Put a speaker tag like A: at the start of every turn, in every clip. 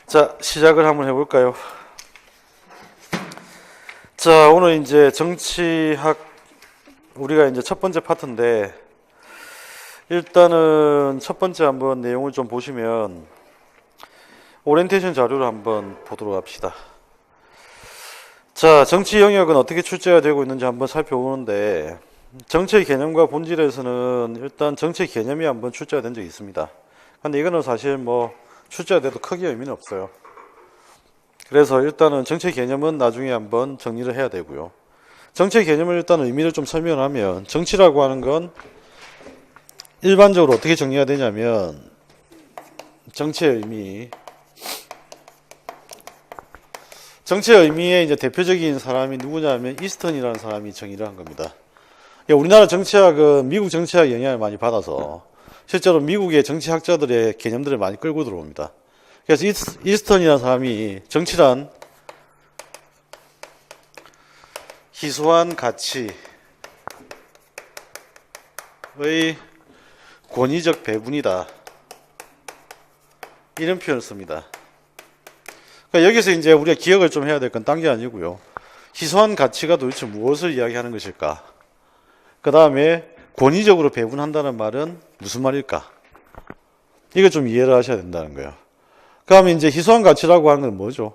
A: 자, 시작을 한번 해볼까요? 자, 오늘 이제 정치학, 우리가 이제 첫 번째 파트인데, 일단은 첫 번째 한번 내용을 좀 보시면, 오리엔테이션 자료를 한번 보도록 합시다. 자, 정치 영역은 어떻게 출제가 되고 있는지 한번 살펴보는데, 정치의 개념과 본질에서는 일단 정치의 개념이 한번 출제가 된 적이 있습니다. 근데 이거는 사실 뭐, 출제가 돼도 크게 의미는 없어요. 그래서 일단은 정치의 개념은 나중에 한번 정리를 해야 되고요. 정치의 개념을 일단 의미를 좀 설명하면, 정치라고 하는 건 일반적으로 어떻게 정리가 되냐면, 정치의 의미의 이제 대표적인 사람이 누구냐면 이스턴이라는 사람이 정의를 한 겁니다. 우리나라 정치학은 미국 정치학 영향을 많이 받아서 실제로 미국의 정치학자들의 개념들을 많이 끌고 들어옵니다. 그래서 이스턴이라는 사람이 정치란 희소한 가치의 권위적 배분이다, 이런 표현을 씁니다. 그러니까 여기서 이제 우리가 기억을 좀 해야 될 건 딴 게 아니고요. 희소한 가치가 도대체 무엇을 이야기하는 것일까? 그 다음에 권위적으로 배분한다는 말은 무슨 말일까? 이걸 좀 이해를 하셔야 된다는 거예요. 그러면 이제 희소한 가치라고 하는 건 뭐죠?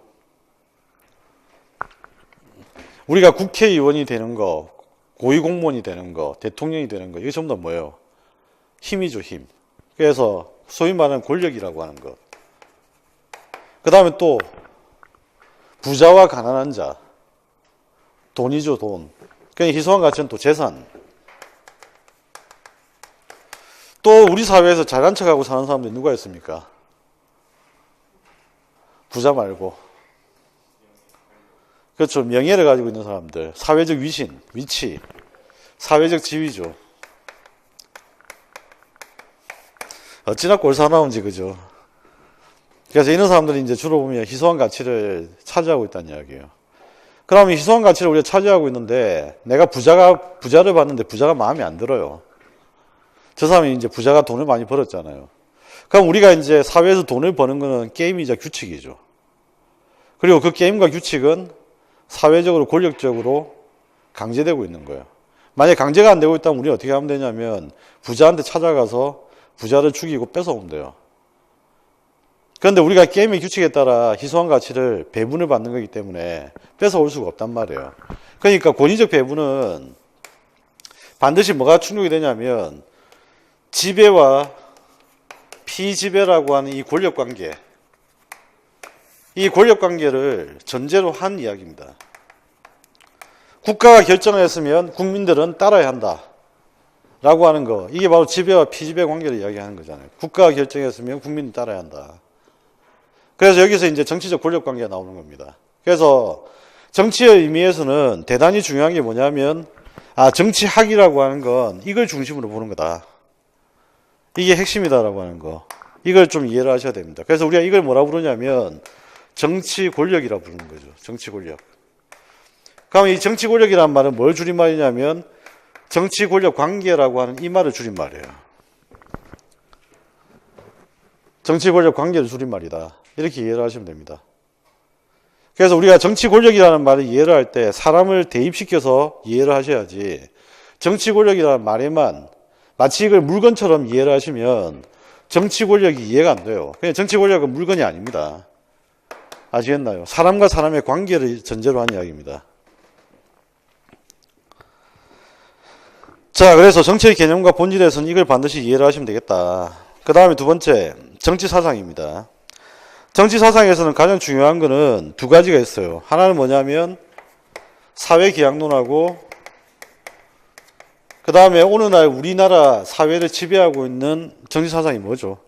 A: 우리가 국회의원이 되는 거, 고위공무원이 되는 거, 대통령이 되는 거, 이게 전부 다 뭐예요? 힘이죠, 힘. 그래서 소위 말하는 권력이라고 하는 것. 그 다음에 또 부자와 가난한 자, 돈이죠, 돈. 그러니까 희소한 가치는 또 재산. 또 우리 사회에서 잘난 척하고 사는 사람들이 누가 있습니까? 부자 말고. 그렇죠. 명예를 가지고 있는 사람들. 사회적 위신, 위치, 사회적 지위죠. 어찌나 꼴사나운지, 그죠? 그래서 이런 사람들이 이제 주로 보면 희소한 가치를 차지하고 있다는 이야기예요. 그러면 희소한 가치를 우리가 차지하고 있는데, 내가 부자를 봤는데 부자가 마음에 안 들어요. 저 사람이 이제 부자가 돈을 많이 벌었잖아요. 그럼 우리가 이제 사회에서 돈을 버는 거는 게임이자 규칙이죠. 그리고 그 게임과 규칙은 사회적으로 권력적으로 강제되고 있는 거예요. 만약에 강제가 안 되고 있다면 우리는 어떻게 하면 되냐면 부자한테 찾아가서 부자를 죽이고 뺏어오면 돼요. 그런데 우리가 게임의 규칙에 따라 희소한 가치를 배분을 받는 거기 때문에 뺏어올 수가 없단 말이에요. 그러니까 권위적 배분은 반드시 뭐가 충족이 되냐면 지배와 피지배라고 하는 이 권력관계, 이 권력관계를 전제로 한 이야기입니다. 국가가 결정했으면 국민들은 따라야 한다 라고 하는 거, 이게 바로 지배와 피지배 관계를 이야기하는 거잖아요. 국가가 결정했으면 국민이 따라야 한다. 그래서 여기서 이제 정치적 권력관계가 나오는 겁니다. 그래서 정치의 의미에서는 대단히 중요한 게 뭐냐면, 정치학이라고 하는 건 이걸 중심으로 보는 거다. 이게 핵심이다라고 하는 거. 이걸 좀 이해를 하셔야 됩니다. 그래서 우리가 이걸 뭐라 부르냐면 정치 권력이라고 부르는 거죠. 정치 권력. 그럼 이 정치 권력이라는 말은 뭘 줄임말이냐면 정치 권력 관계라고 하는 이 말을 줄임말이에요. 정치 권력 관계를 줄임말이다. 이렇게 이해를 하시면 됩니다. 그래서 우리가 정치 권력이라는 말을 이해를 할 때 사람을 대입시켜서 이해를 하셔야지, 정치 권력이라는 말에만 마치 이걸 물건처럼 이해를 하시면 정치 권력이 이해가 안 돼요. 그냥 정치 권력은 물건이 아닙니다. 아시겠나요? 사람과 사람의 관계를 전제로 한 이야기입니다. 자, 그래서 정치의 개념과 본질에서는 이걸 반드시 이해를 하시면 되겠다. 그 다음에 두 번째, 정치 사상입니다. 정치 사상에서는 가장 중요한 거는 두 가지가 있어요. 하나는 뭐냐면 사회계약론하고, 그 다음에 오늘날 우리나라 사회를 지배하고 있는 정치 사상이 뭐죠?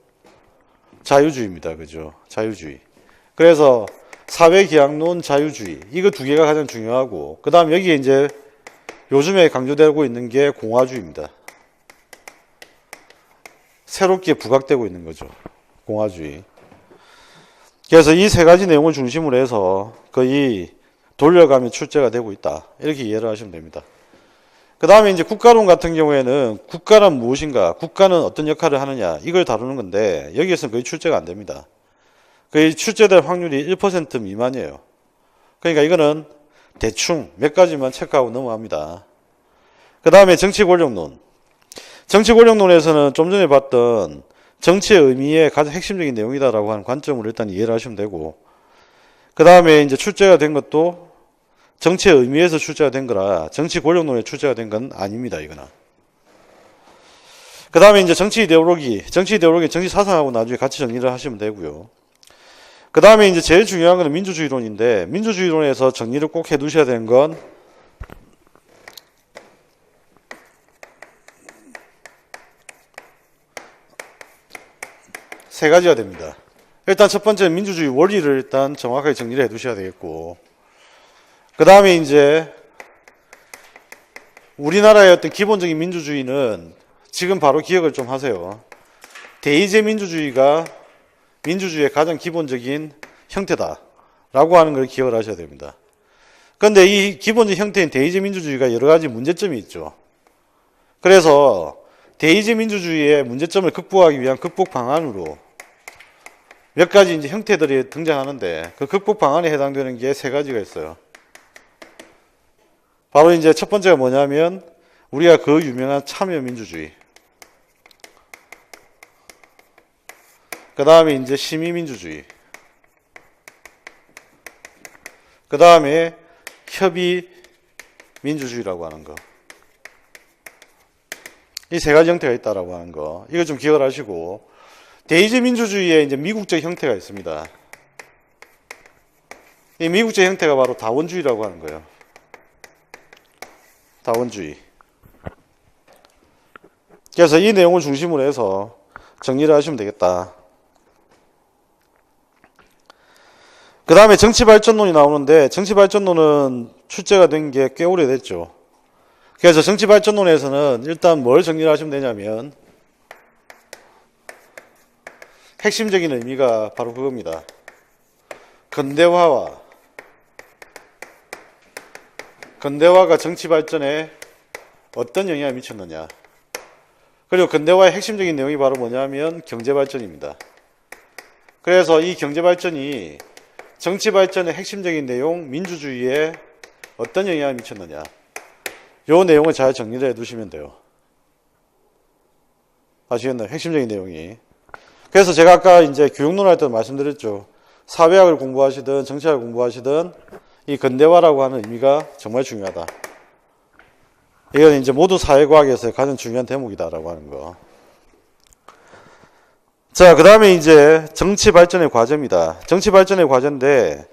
A: 자유주의입니다. 그죠? 자유주의. 그래서 사회계약론, 자유주의, 이거 두 개가 가장 중요하고, 그 다음 여기에 이제 요즘에 강조되고 있는 게 공화주의입니다. 새롭게 부각되고 있는 거죠. 공화주의. 그래서 이 세 가지 내용을 중심으로 해서 거의 돌려가며 출제가 되고 있다. 이렇게 이해를 하시면 됩니다. 그 다음에 이제 국가론 같은 경우에는 국가란 무엇인가, 국가는 어떤 역할을 하느냐, 이걸 다루는 건데 여기에서는 거의 출제가 안 됩니다. 그 출제될 확률이 1% 미만이에요. 그러니까 이거는 대충 몇 가지만 체크하고 넘어갑니다. 그 다음에 정치 권력론. 정치 권력론에서는 좀 전에 봤던 정치의 의미의 가장 핵심적인 내용이다라고 하는 관점으로 일단 이해를 하시면 되고, 그 다음에 이제 출제가 된 것도 정치의 의미에서 출제가 된 거라 정치 권력론에 출제가 된 건 아닙니다, 이거는. 그 다음에 이제 정치 이데올로기, 정치 사상하고 나중에 같이 정리를 하시면 되고요. 그 다음에 이제 제일 중요한 건 민주주의론인데, 민주주의론에서 정리를 꼭 해두셔야 되는 건 세 가지가 됩니다. 일단 첫 번째는 민주주의 원리를 일단 정확하게 정리를 해두셔야 되겠고, 그 다음에 이제 우리나라의 어떤 기본적인 민주주의는 지금 바로 기억을 좀 하세요. 대의제 민주주의가 민주주의의 가장 기본적인 형태다라고 하는 걸 기억을 하셔야 됩니다. 그런데 이 기본적 형태인 대의제 민주주의가 여러 가지 문제점이 있죠. 그래서 대의제 민주주의의 문제점을 극복하기 위한 극복 방안으로 몇 가지 이제 형태들이 등장하는데, 그 극복 방안에 해당되는 게 세 가지가 있어요. 바로 이제 첫 번째가 뭐냐면 우리가 그 유명한 참여민주주의, 그 다음에 이제 시민민주주의, 그 다음에 협의민주주의라고 하는 거. 이 세 가지 형태가 있다라고 하는 거. 이거 좀 기억을 하시고, 대의제 민주주의의 이제 미국적 형태가 있습니다. 이 미국적 형태가 바로 다원주의라고 하는 거예요. 다원주의. 그래서 이 내용을 중심으로 해서 정리를 하시면 되겠다. 그 다음에 정치발전론이 나오는데, 정치발전론은 출제가 된 게 꽤 오래됐죠. 그래서 정치발전론에서는 일단 뭘 정리를 하시면 되냐면, 핵심적인 의미가 바로 그겁니다. 근대화가 정치 발전에 어떤 영향을 미쳤느냐. 그리고 근대화의 핵심적인 내용이 바로 뭐냐면 경제 발전입니다. 그래서 이 경제 발전이 정치 발전의 핵심적인 내용, 민주주의에 어떤 영향을 미쳤느냐. 요 내용을 잘 정리를 해 두시면 돼요. 아시겠나요? 핵심적인 내용이. 그래서 제가 아까 이제 교육론 할 때 말씀드렸죠. 사회학을 공부하시든 정치학을 공부하시든 이 근대화라고 하는 의미가 정말 중요하다. 이건 이제 모두 사회과학에서의 가장 중요한 대목이다라고 하는 거. 자, 그 다음에 이제 정치 발전의 과제입니다. 정치 발전의 과제인데,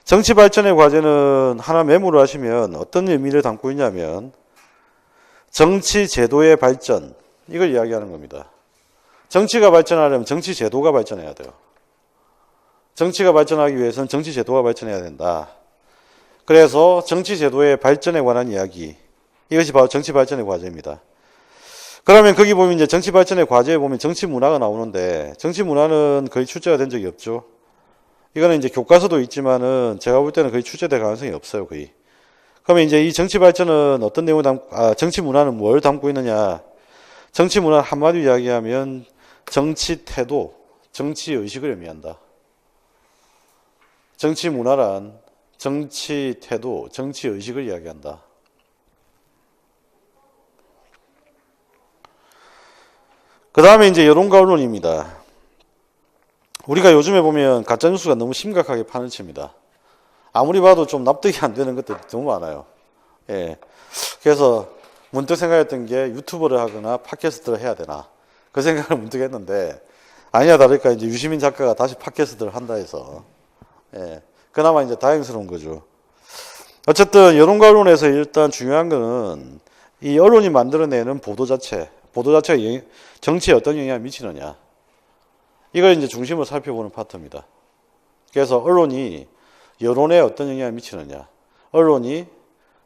A: 정치 발전의 과제는 하나 메모를 하시면 어떤 의미를 담고 있냐면, 정치 제도의 발전, 이걸 이야기하는 겁니다. 정치가 발전하려면 정치 제도가 발전해야 돼요. 정치가 발전하기 위해서는 정치 제도가 발전해야 된다. 그래서 정치 제도의 발전에 관한 이야기, 이것이 바로 정치 발전의 과제입니다. 그러면 거기 보면 이제 정치 발전의 과제에 보면 정치 문화가 나오는데, 정치 문화는 거의 출제가 된 적이 없죠. 이거는 이제 교과서도 있지만은 제가 볼 때는 거의 출제될 가능성이 없어요, 거의. 그러면 이제 이 정치 발전은 어떤 내용을 정치 문화는 뭘 담고 있느냐. 정치 문화 한마디로 이야기하면 정치 태도, 정치 의식을 의미한다. 정치 문화란 정치 태도, 정치 의식을 이야기한다. 그 다음에 이제 여론과 언론입니다. 우리가 요즘에 보면 가짜뉴스가 너무 심각하게 판을 칩니다. 아무리 봐도 좀 납득이 안 되는 것들이 너무 많아요. 예. 그래서 문득 생각했던 게 유튜브를 하거나 팟캐스트를 해야 되나. 그 생각을 문득 했는데, 아니야 다를까 이제 유시민 작가가 다시 팟캐스트를 한다 해서, 예. 그나마 이제 다행스러운 거죠. 어쨌든 여론과 언론에서 일단 중요한 거는 이 언론이 만들어내는 보도 자체가 정치에 어떤 영향을 미치느냐. 이걸 이제 중심으로 살펴보는 파트입니다. 그래서 언론이 여론에 어떤 영향을 미치느냐. 언론이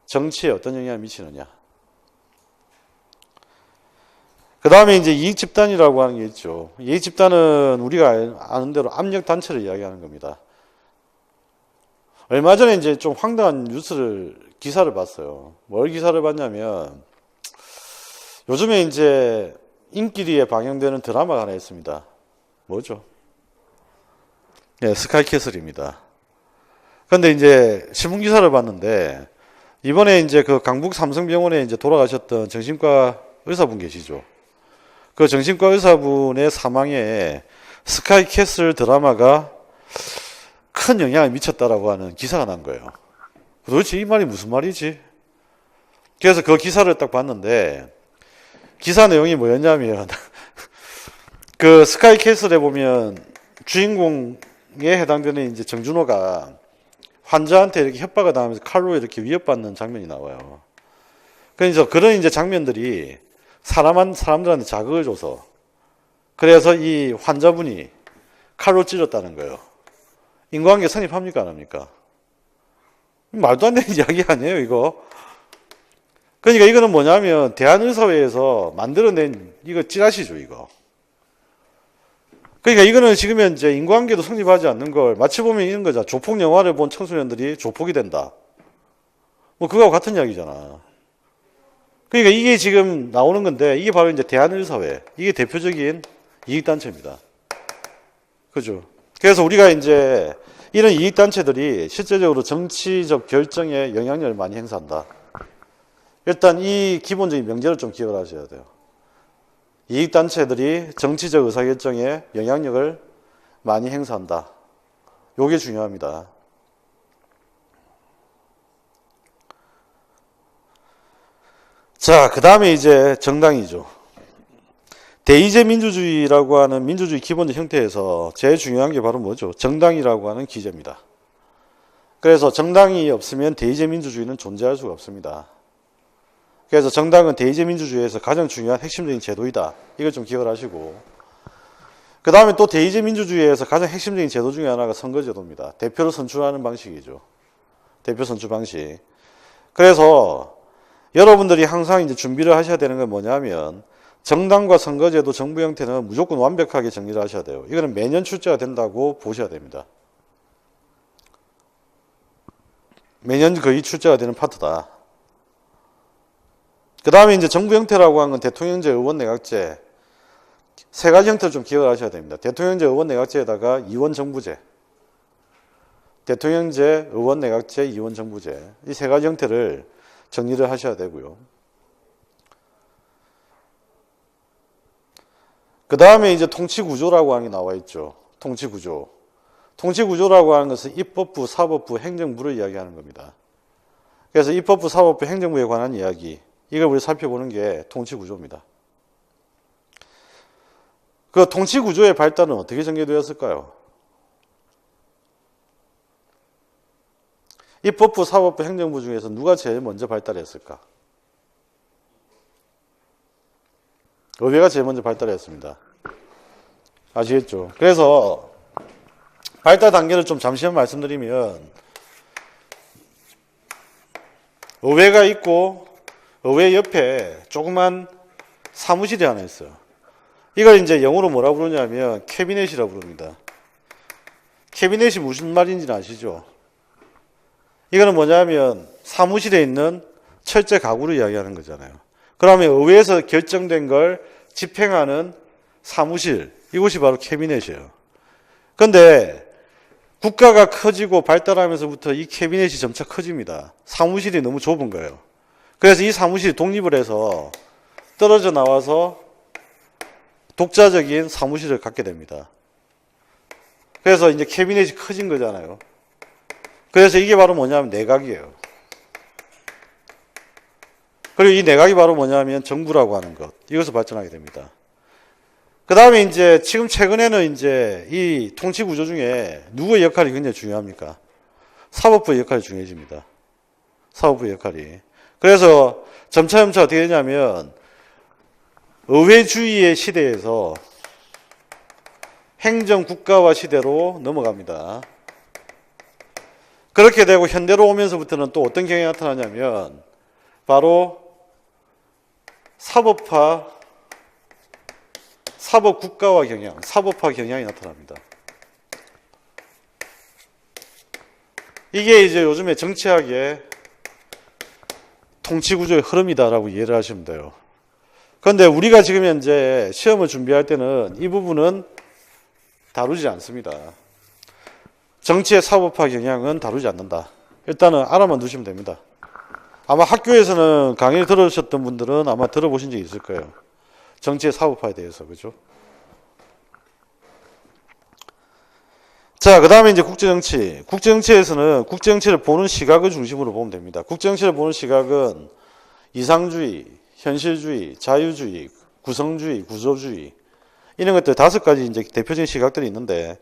A: 정치에 어떤 영향을 미치느냐. 그 다음에 이제 이익집단이라고 하는 게 있죠. 이익집단은 우리가 아는 대로 압력단체를 이야기하는 겁니다. 얼마 전에 이제 좀 황당한 기사를 봤어요. 뭘 기사를 봤냐면, 요즘에 이제 인기리에 방영되는 드라마가 하나 있습니다. 뭐죠? 예, 스카이캐슬입니다. 근데 이제 신문 기사를 봤는데 이번에 이제 그 강북 삼성병원에 이제 돌아가셨던 정신과 의사분 계시죠. 그 정신과 의사분의 사망에 스카이캐슬 드라마가 큰 영향을 미쳤다라고 하는 기사가 난 거예요. 도대체 이 말이 무슨 말이지? 그래서 그 기사를 딱 봤는데 기사 내용이 뭐였냐면 그 스카이캐슬에 보면 주인공에 해당되는 이제 정준호가 환자한테 이렇게 협박을 당하면서 칼로 이렇게 위협받는 장면이 나와요. 그래서 그런 이제 장면들이 사람들한테 자극을 줘서 그래서 이 환자분이 칼로 찔렀다는 거예요. 인과관계 성립합니까? 안 합니까? 말도 안 되는 이야기 아니에요, 이거? 그러니까 이거는 뭐냐면 대한의사회에서 만들어낸 이거 찌라시죠, 이거. 그러니까 이거는 지금 현재 인과관계도 성립하지 않는 걸 마치 보면 이런 거잖아. 조폭 영화를 본 청소년들이 조폭이 된다. 뭐 그거하고 같은 이야기잖아. 그러니까 이게 지금 나오는 건데 이게 바로 이제 대한의사회. 이게 대표적인 이익단체입니다. 그죠? 그래서 우리가 이제 이런 이익단체들이 실제적으로 정치적 결정에 영향력을 많이 행사한다. 일단 이 기본적인 명제를 좀 기억을 하셔야 돼요. 이익단체들이 정치적 의사결정에 영향력을 많이 행사한다. 요게 중요합니다. 자, 그 다음에 이제 정당이죠. 대의제 민주주의라고 하는 민주주의 기본적 형태에서 제일 중요한 게 바로 뭐죠? 정당이라고 하는 기제입니다. 그래서 정당이 없으면 대의제 민주주의는 존재할 수가 없습니다. 그래서 정당은 대의제 민주주의에서 가장 중요한 핵심적인 제도이다. 이걸 좀 기억을 하시고 그 다음에 또 대의제 민주주의에서 가장 핵심적인 제도 중에 하나가 선거제도입니다. 대표를 선출하는 방식이죠. 대표 선출 방식. 그래서 여러분들이 항상 이제 준비를 하셔야 되는 건 뭐냐면 정당과 선거제도 정부 형태는 무조건 완벽하게 정리를 하셔야 돼요. 이거는 매년 출제가 된다고 보셔야 됩니다. 매년 거의 출제가 되는 파트다. 그 다음에 이제 정부 형태라고 하는 건 대통령제, 의원, 내각제 세 가지 형태를 좀 기억을 하셔야 됩니다. 대통령제, 의원, 내각제에다가 이원 정부제, 대통령제, 의원, 내각제, 이원 정부제 이 세 가지 형태를 정리를 하셔야 되고요. 그 다음에 이제 통치구조라고 하는 게 나와 있죠. 통치구조. 통치구조라고 하는 것은 입법부, 사법부, 행정부를 이야기하는 겁니다. 그래서 입법부, 사법부, 행정부에 관한 이야기 이걸 우리 살펴보는 게 통치구조입니다. 그 통치구조의 발달은 어떻게 전개되었을까요? 입법부, 사법부, 행정부 중에서 누가 제일 먼저 발달했을까? 의회가 제일 먼저 발달했습니다. 아시겠죠? 그래서 발달 단계를 좀 잠시만 말씀드리면 의회가 있고 의회 옆에 조그만 사무실이 하나 있어요. 이걸 이제 영어로 뭐라 부르냐면 캐비넷이라고 부릅니다. 캐비넷이 무슨 말인지는 아시죠? 이거는 뭐냐면 사무실에 있는 철제 가구를 이야기하는 거잖아요. 그러면 의회에서 결정된 걸 집행하는 사무실, 이곳이 바로 캐비넷이에요. 그런데 국가가 커지고 발달하면서부터 이 캐비넷이 점차 커집니다. 사무실이 너무 좁은 거예요. 그래서 이 사무실이 독립을 해서 떨어져 나와서 독자적인 사무실을 갖게 됩니다. 그래서 이제 캐비넷이 커진 거잖아요. 그래서 이게 바로 뭐냐면 내각이에요. 그리고 이 내각이 바로 뭐냐면 정부라고 하는 것. 이것을 발전하게 됩니다. 그 다음에 이제 지금 최근에는 이제 이 통치 구조 중에 누구의 역할이 굉장히 중요합니까? 사법부의 역할이 중요해집니다. 사법부의 역할이. 그래서 점차 어떻게 되냐면 의회주의의 시대에서 행정국가화 시대로 넘어갑니다. 그렇게 되고 현대로 오면서부터는 또 어떤 경향이 나타나냐면 바로 사법국가화 경향, 사법화 경향이 나타납니다. 이게 이제 요즘에 정치학의 통치구조의 흐름이다라고 이해를 하시면 돼요. 그런데 우리가 지금 현재 시험을 준비할 때는 이 부분은 다루지 않습니다. 정치의 사법화 경향은 다루지 않는다. 일단은 알아만 두시면 됩니다. 아마 학교에서는 강의를 들으셨던 분들은 아마 들어보신 적이 있을 거예요. 정치의 사법화에 대해서, 그죠? 자, 그 다음에 이제 국제정치. 국제정치에서는 국제정치를 보는 시각을 중심으로 보면 됩니다. 국제정치를 보는 시각은 이상주의, 현실주의, 자유주의, 구성주의, 구조주의, 이런 것들 5가지 이제 대표적인 시각들이 있는데,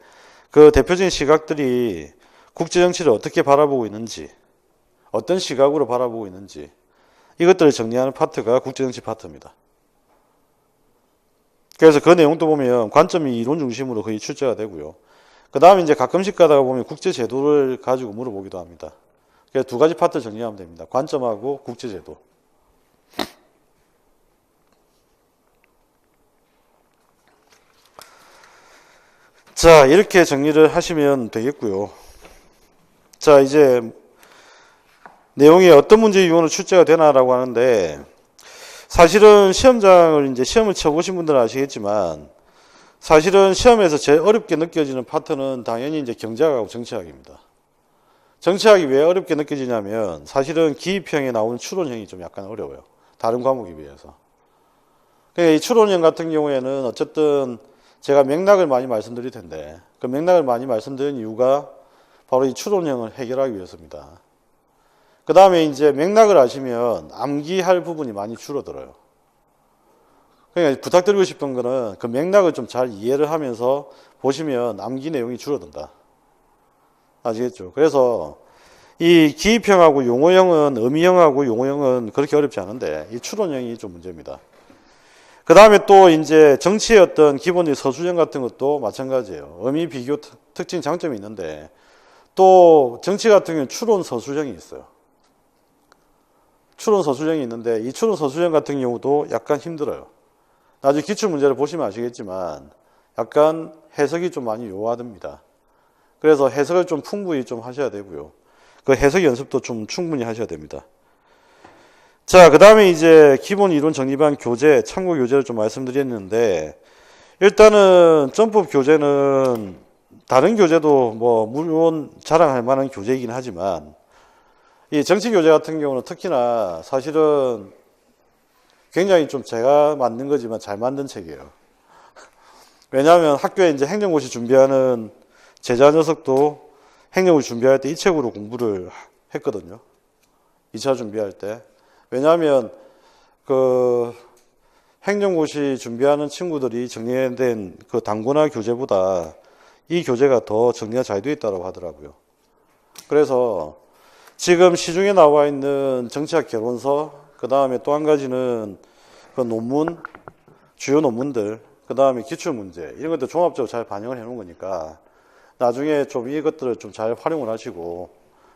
A: 그 대표적인 시각들이 국제정치를 어떻게 바라보고 있는지, 어떤 시각으로 바라보고 있는지, 이것들을 정리하는 파트가 국제정치 파트입니다. 그래서 그 내용도 보면 관점이 이론 중심으로 거의 출제가 되고요. 그 다음에 이제 가끔씩 가다가 보면 국제제도를 가지고 물어보기도 합니다. 그래서 2가지 파트 정리하면 됩니다. 관점하고 국제제도. 자, 이렇게 정리를 하시면 되겠고요. 자, 이제 내용이 어떤 문제 유형으로 출제가 되나라고 하는데, 사실은 시험장을 이제 시험을 쳐보신 분들은 아시겠지만, 사실은 시험에서 제일 어렵게 느껴지는 파트는 당연히 이제 경제학하고 정치학입니다. 정치학이 왜 어렵게 느껴지냐면, 사실은 기입형에 나오는 추론형이 좀 약간 어려워요. 다른 과목에 비해서. 그러니까 이 추론형 같은 경우에는 어쨌든 제가 맥락을 많이 말씀드릴 텐데, 그 맥락을 많이 말씀드린 이유가 바로 이 추론형을 해결하기 위해서입니다. 그 다음에 이제 맥락을 아시면 암기할 부분이 많이 줄어들어요. 그러니까 부탁드리고 싶은 거는 그 맥락을 좀 잘 이해를 하면서 보시면 암기 내용이 줄어든다. 아시겠죠? 그래서 이 기입형하고 용어형은, 의미형하고 용어형은 그렇게 어렵지 않은데, 이 추론형이 좀 문제입니다. 그 다음에 또 이제 정치의 어떤 기본적인 서술형 같은 것도 마찬가지예요. 의미, 비교, 특징, 장점이 있는데, 또 정치 같은 경우는 추론 서술형이 있어요. 추론 서술형이 있는데, 이 추론 서술형 같은 경우도 약간 힘들어요. 나중에 기출문제를 보시면 아시겠지만 약간 해석이 좀 많이 요하답니다. 그래서 해석을 좀 풍부히 좀 하셔야 되고요. 그 해석 연습도 좀 충분히 하셔야 됩니다. 자, 그 다음에 이제 기본 이론 정립한 교재, 참고 교재를 좀 말씀드렸는데, 일단은 점법 교재는 다른 교재도 뭐 물론 자랑할 만한 교재이긴 하지만, 이 정치 교재 같은 경우는 특히나 사실은 굉장히 좀 제가 만든 거지만 잘 만든 책이에요. 왜냐하면 학교에 이제 행정고시 준비하는 제자 녀석도 행정고시 준비할 때 이 책으로 공부를 했거든요. 2차 준비할 때. 왜냐하면 그 행정고시 준비하는 친구들이 정리된 그 단권화 교재보다 이 교재가 더 정리가 잘 되어 있다고 하더라고요. 그래서 지금 시중에 나와 있는 정치학 개론서, 그 다음에 또 한 가지는 그 논문, 주요 논문들, 그 다음에 기출문제, 이런 것들 종합적으로 잘 반영을 해 놓은 거니까 나중에 좀 이것들을 좀 잘 활용을 하시고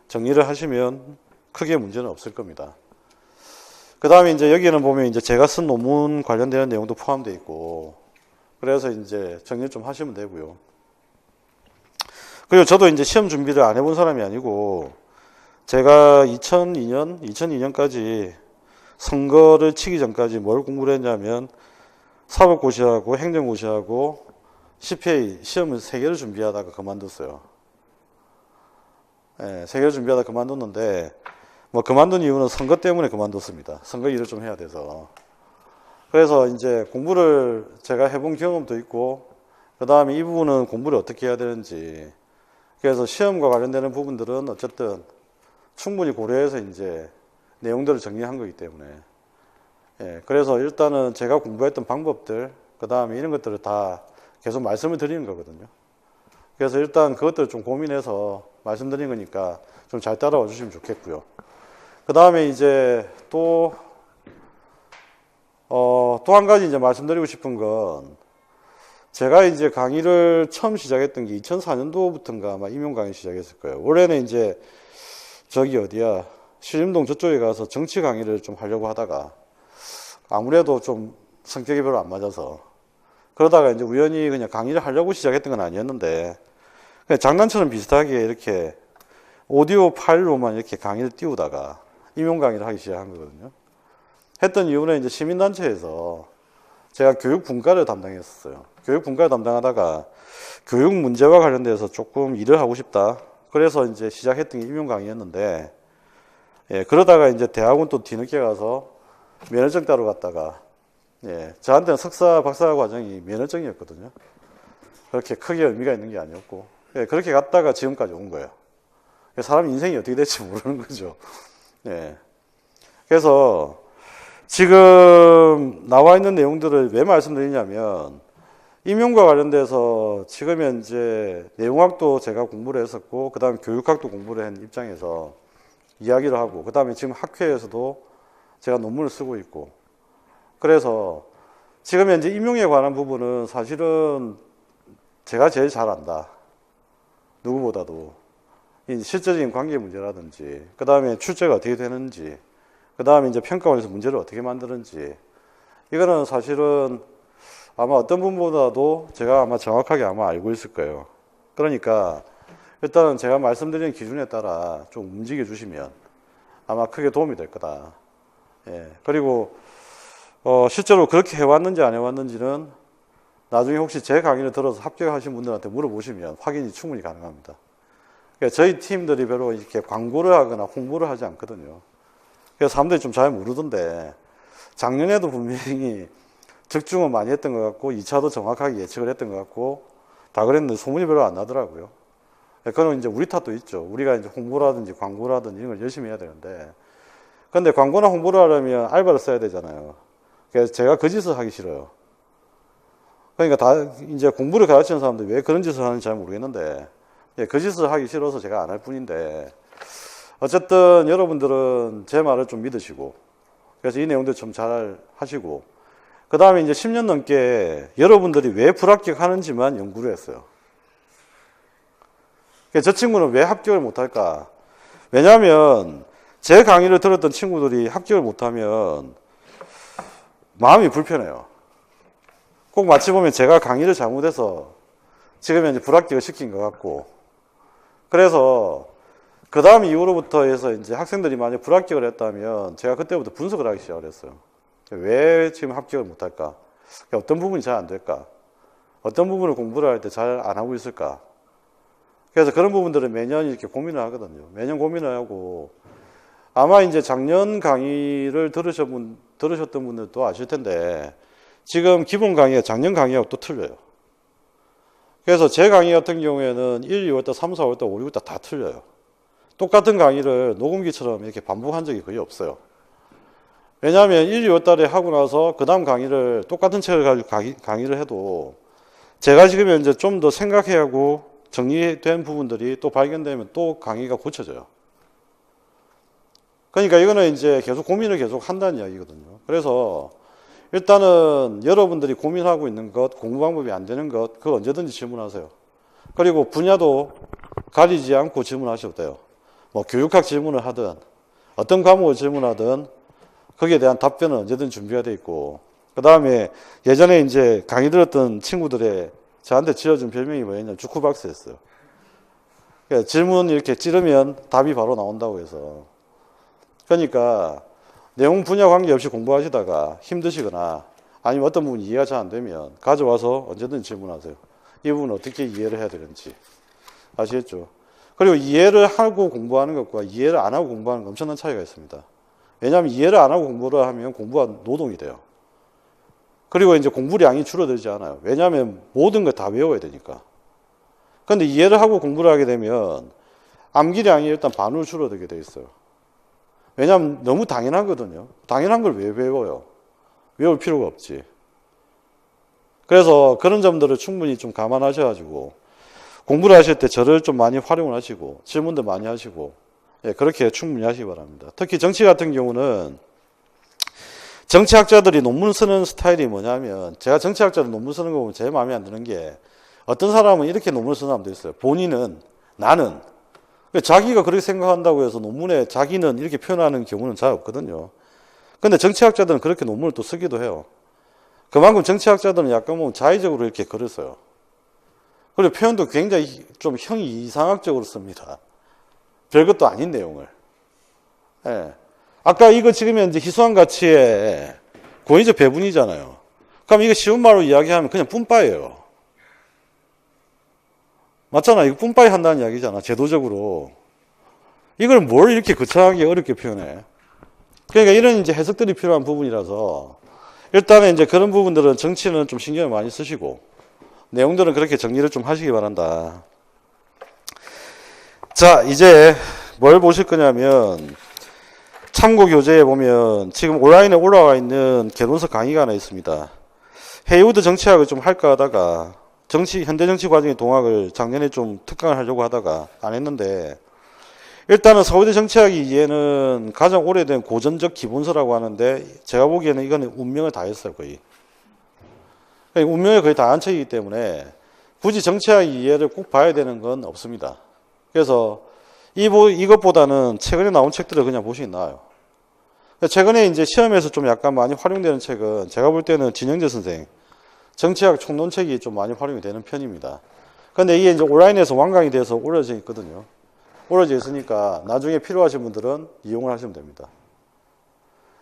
A: 정리를 하시면 크게 문제는 없을 겁니다. 그 다음에 이제 여기는 보면 이제 제가 쓴 논문 관련되는 내용도 포함되어 있고, 그래서 이제 정리 좀 하시면 되고요. 그리고 저도 이제 시험 준비를 안 해본 사람이 아니고, 제가 2002년까지 선거를 치기 전까지 뭘 공부를 했냐면 사법고시하고 행정고시하고 CPA 시험을 3개를 준비하다가 그만뒀어요. 네, 3개를 준비하다가 그만뒀는데, 뭐 그만둔 이유는 선거 때문에 그만뒀습니다. 선거 일을 좀 해야 돼서. 그래서 이제 공부를 제가 해본 경험도 있고, 그 다음에 이 부분은 공부를 어떻게 해야 되는지, 그래서 시험과 관련되는 부분들은 어쨌든 충분히 고려해서 이제 내용들을 정리한 거기 때문에, 예, 그래서 일단은 제가 공부했던 방법들, 그 다음에 이런 것들을 다 계속 말씀을 드리는 거거든요. 그래서 일단 그것들을 좀 고민해서 말씀드린 거니까 좀 잘 따라와 주시면 좋겠고요. 그 다음에 이제 또 한 가지 이제 말씀드리고 싶은 건, 제가 이제 강의를 처음 시작했던 게 2004년도부터인가 아마 임용 강의 시작했을 거예요. 원래는 이제 저기 어디야, 신림동 저쪽에 가서 정치 강의를 좀 하려고 하다가 아무래도 좀 성격이 별로 안 맞아서, 그러다가 이제 우연히 그냥 강의를 하려고 시작했던 건 아니었는데, 그냥 장난처럼 비슷하게 이렇게 오디오 파일로만 이렇게 강의를 띄우다가 임용 강의를 하기 시작한 거거든요. 했던 이유는 이제 시민단체에서 제가 교육 분과를 담당했었어요. 교육 분과를 담당하다가 교육 문제와 관련돼서 조금 일을 하고 싶다. 그래서 이제 시작했던 게 임용 강의였는데, 예, 그러다가 이제 대학원 또 뒤늦게 가서 면허증 따러 갔다가, 예, 저한테는 석사, 박사 과정이 면허증이었거든요. 그렇게 크게 의미가 있는 게 아니었고, 예, 그렇게 갔다가 지금까지 온 거예요. 사람 인생이 어떻게 될지 모르는 거죠. 예. 그래서 지금 나와 있는 내용들을 왜 말씀드리냐면, 임용과 관련돼서 지금 현재 내용학도 제가 공부를 했었고, 그 다음에 교육학도 공부를 한 입장에서 이야기를 하고, 그 다음에 지금 학회에서도 제가 논문을 쓰고 있고, 그래서 지금 현재 임용에 관한 부분은 사실은 제가 제일 잘 안다. 누구보다도. 실질적인 관계 문제라든지, 그 다음에 출제가 어떻게 되는지, 그 다음에 이제 평가원에서 문제를 어떻게 만드는지, 이거는 사실은 아마 어떤 분보다도 제가 아마 정확하게 아마 알고 있을 거예요. 그러니까 일단은 제가 말씀드린 기준에 따라 좀 움직여 주시면 아마 크게 도움이 될 거다. 예. 그리고 실제로 그렇게 해왔는지 안 해왔는지는 나중에 혹시 제 강의를 들어서 합격하신 분들한테 물어보시면 확인이 충분히 가능합니다. 그러니까 저희 팀들이 별로 이렇게 광고를 하거나 홍보를 하지 않거든요. 그래서 사람들이 좀 잘 모르던데, 작년에도 분명히 적중은 많이 했던 것 같고 2차도 정확하게 예측을 했던 것 같고 다 그랬는데 소문이 별로 안 나더라고요. 그건 이제 우리 탓도 있죠. 우리가 이제 홍보라든지 광고라든지 이런 걸 열심히 해야 되는데, 근데 광고나 홍보를 하려면 알바를 써야 되잖아요. 그래서 제가 그 짓을 하기 싫어요. 그러니까 다 이제 공부를 가르치는 사람들이 왜 그런 짓을 하는지 잘 모르겠는데, 그 짓을 하기 싫어서 제가 안 할 뿐인데, 어쨌든 여러분들은 제 말을 좀 믿으시고, 그래서 이 내용들 좀 잘 하시고, 그 다음에 이제 10년 넘게 여러분들이 왜 불합격하는지만 연구를 했어요. 저 친구는 왜 합격을 못할까? 왜냐하면 제 강의를 들었던 친구들이 합격을 못하면 마음이 불편해요. 꼭 마치 보면 제가 강의를 잘못해서 지금 현재 불합격을 시킨 것 같고, 그래서 그 다음 이후로부터 해서 이제 학생들이 만약 불합격을 했다면 제가 그때부터 분석을 하기 시작을 했어요. 왜 지금 합격을 못할까? 어떤 부분이 잘 안 될까? 어떤 부분을 공부를 할 때 잘 안 하고 있을까? 그래서 그런 부분들을 매년 이렇게 고민을 하거든요. 매년 고민을 하고, 아마 이제 작년 강의를 들으셨던 분들도 아실 텐데, 지금 기본 강의가 작년 강의하고 또 틀려요. 그래서 제 강의 같은 경우에는 1, 2월달, 3, 4월달, 5, 6월달 다 틀려요. 똑같은 강의를 녹음기처럼 이렇게 반복한 적이 거의 없어요. 왜냐하면 1, 2월 달에 하고 나서 그 다음 강의를 똑같은 책을 가지고 강의를 해도 제가 지금 이제 좀 더 생각해야 하고 정리된 부분들이 또 발견되면 또 강의가 고쳐져요. 그러니까 이거는 이제 계속 고민을 계속 한다는 이야기거든요. 그래서 일단은 여러분들이 고민하고 있는 것, 공부 방법이 안 되는 것, 그거 언제든지 질문하세요. 그리고 분야도 가리지 않고 질문하셔도 돼요. 뭐 교육학 질문을 하든 어떤 과목을 질문하든 거기에 대한 답변은 언제든 준비가 돼 있고, 그 다음에 예전에 이제 강의 들었던 친구들의 저한테 지어준 별명이 뭐였냐면 주쿠박스였어요. 그러니까 질문 이렇게 찌르면 답이 바로 나온다고 해서. 그러니까 내용 분야 관계없이 공부하시다가 힘드시거나 아니면 어떤 부분이 이해가 잘 안 되면 가져와서 언제든 질문하세요. 이 부분은 어떻게 이해를 해야 되는지. 아시겠죠? 그리고 이해를 하고 공부하는 것과 이해를 안 하고 공부하는 건 엄청난 차이가 있습니다. 왜냐하면 이해를 안 하고 공부를 하면 공부가 노동이 돼요. 그리고 이제 공부량이 줄어들지 않아요. 왜냐하면 모든 걸 다 외워야 되니까. 그런데 이해를 하고 공부를 하게 되면 암기량이 일단 반으로 줄어들게 돼 있어요. 왜냐하면 너무 당연하거든요. 당연한 걸 왜 외워요? 외울 필요가 없지. 그래서 그런 점들을 충분히 좀 감안하셔가지고 공부를 하실 때 저를 좀 많이 활용을 하시고 질문도 많이 하시고, 예, 그렇게 충분히 하시기 바랍니다. 특히 정치 같은 경우는 정치학자들이 논문 쓰는 스타일이 뭐냐면, 제가 정치학자들 논문 쓰는 거 보면 제일 마음에 안 드는 게, 어떤 사람은 이렇게 논문을 쓰는 사람도 있어요. 본인은, 나는, 자기가 그렇게 생각한다고 해서 논문에 자기는 이렇게 표현하는 경우는 잘 없거든요. 근데 정치학자들은 그렇게 논문을 또 쓰기도 해요. 그만큼 정치학자들은 약간 보면 자의적으로 이렇게 글을 써요. 그리고 표현도 굉장히 좀 형이 이상학적으로 씁니다. 별것도 아닌 내용을. 예. 아까 이거 지금 현재 희소한 가치의 고의적 배분이잖아요. 그럼 이거 쉬운 말로 이야기하면 그냥 뿜빠예요. 맞잖아. 이거 뿜빠이 한다는 이야기잖아. 제도적으로. 이걸 뭘 이렇게 거창하게 어렵게 표현해. 그러니까 이런 이제 해석들이 필요한 부분이라서 일단은 이제 그런 부분들은 정치는 좀 신경을 많이 쓰시고 내용들은 그렇게 정리를 좀 하시기 바란다. 자, 이제 뭘 보실 거냐면 참고 교재에 보면 지금 온라인에 올라와 있는 개론서 강의가 하나 있습니다. 헤이우드 정치학을 좀 할까 하다가 현대 정치 과정의 동학을 작년에 좀 특강을 하려고 하다가 안 했는데 일단은 서울대 정치학이 이해는 가장 오래된 고전적 기본서라고 하는데 제가 보기에는 이거는 운명을 다 했어요, 거의. 운명을 거의 다 한 책이기 때문에 굳이 정치학 이해를 꼭 봐야 되는 건 없습니다. 그래서 이것보다는 최근에 나온 책들을 그냥 보시면 나아요. 최근에 이제 시험에서 좀 약간 많이 활용되는 책은 제가 볼 때는 진영재 선생 정치학 총론책이 좀 많이 활용이 되는 편입니다. 근데 이게 이제 온라인에서 완강이 돼서 올려져 있거든요. 올려져 있으니까 나중에 필요하신 분들은 이용을 하시면 됩니다.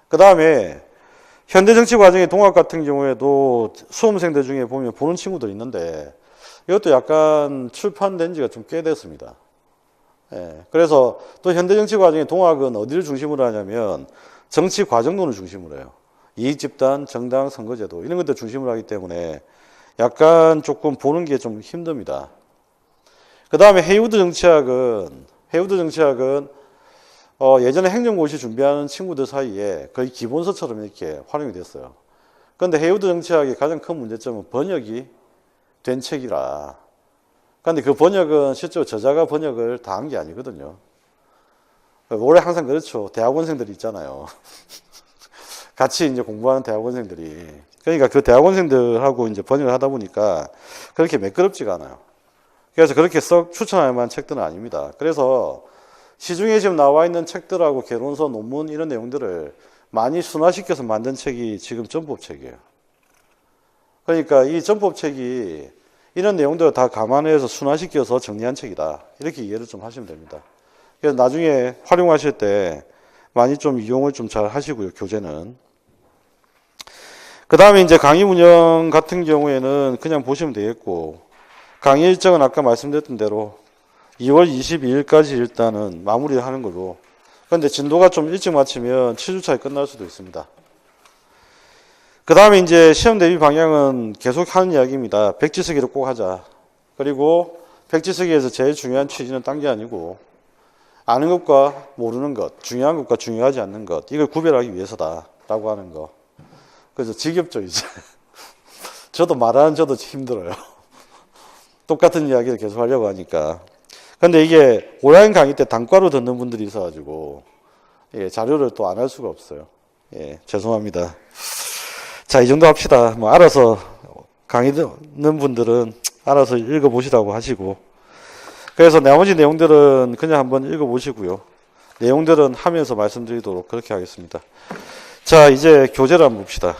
A: 그 다음에 현대정치 과정의 동학 같은 경우에도 수험생들 중에 보면 보는 친구들 있는데 이것도 약간 출판된 지가 좀 꽤 됐습니다. 예, 그래서 또 현대정치 과정의 동학은 어디를 중심으로 하냐면 정치 과정론을 중심으로 해요. 이익집단, 정당, 선거제도 이런 것들 중심으로 하기 때문에 약간 조금 보는 게 좀 힘듭니다. 그 다음에 헤이우드 정치학은 예전에 행정고시 준비하는 친구들 사이에 거의 기본서처럼 이렇게 활용이 됐어요. 그런데 헤이우드 정치학의 가장 큰 문제점은 번역이 된 책이라. 그런데 그 번역은 실제로 저자가 번역을 다 한 게 아니거든요. 원래 항상 그렇죠. 대학원생들이 있잖아요. 같이 이제 공부하는 대학원생들이. 그러니까 그 대학원생들하고 이제 번역을 하다 보니까 그렇게 매끄럽지가 않아요. 그래서 그렇게 썩 추천할 만한 책들은 아닙니다. 그래서 시중에 지금 나와 있는 책들하고 개론서, 논문 이런 내용들을 많이 순화시켜서 만든 책이 지금 전법책이에요. 그러니까 이 전법책이 이런 내용들을 다 감안해서 순화시켜서 정리한 책이다. 이렇게 이해를 좀 하시면 됩니다. 그래서 나중에 활용하실 때 많이 좀 이용을 좀 잘 하시고요, 교재는. 그 다음에 이제 강의 운영 같은 경우에는 그냥 보시면 되겠고, 강의 일정은 아까 말씀드렸던 대로 2월 22일까지 일단은 마무리를 하는 걸로. 그런데 진도가 좀 일찍 마치면 7주차에 끝날 수도 있습니다. 그 다음에 이제 시험 대비 방향은 계속 하는 이야기입니다. 백지쓰기를 꼭 하자. 그리고 백지쓰기에서 제일 중요한 취지는 딴 게 아니고 아는 것과 모르는 것, 중요한 것과 중요하지 않는 것, 이걸 구별하기 위해서다라고 하는 거. 그래서 지겹죠, 이제. 저도 말하는 저도 힘들어요. 똑같은 이야기를 계속 하려고 하니까. 근데 이게 온라인 강의 때 단과로 듣는 분들이 있어가지고 예, 자료를 또 안 할 수가 없어요. 예, 죄송합니다. 자, 이 정도 합시다. 뭐 알아서 강의 듣는 분들은 알아서 읽어보시라고 하시고, 그래서 나머지 내용들은 그냥 한번 읽어보시고요. 내용들은 하면서 말씀드리도록 그렇게 하겠습니다. 자, 이제 교재를 한번 봅시다.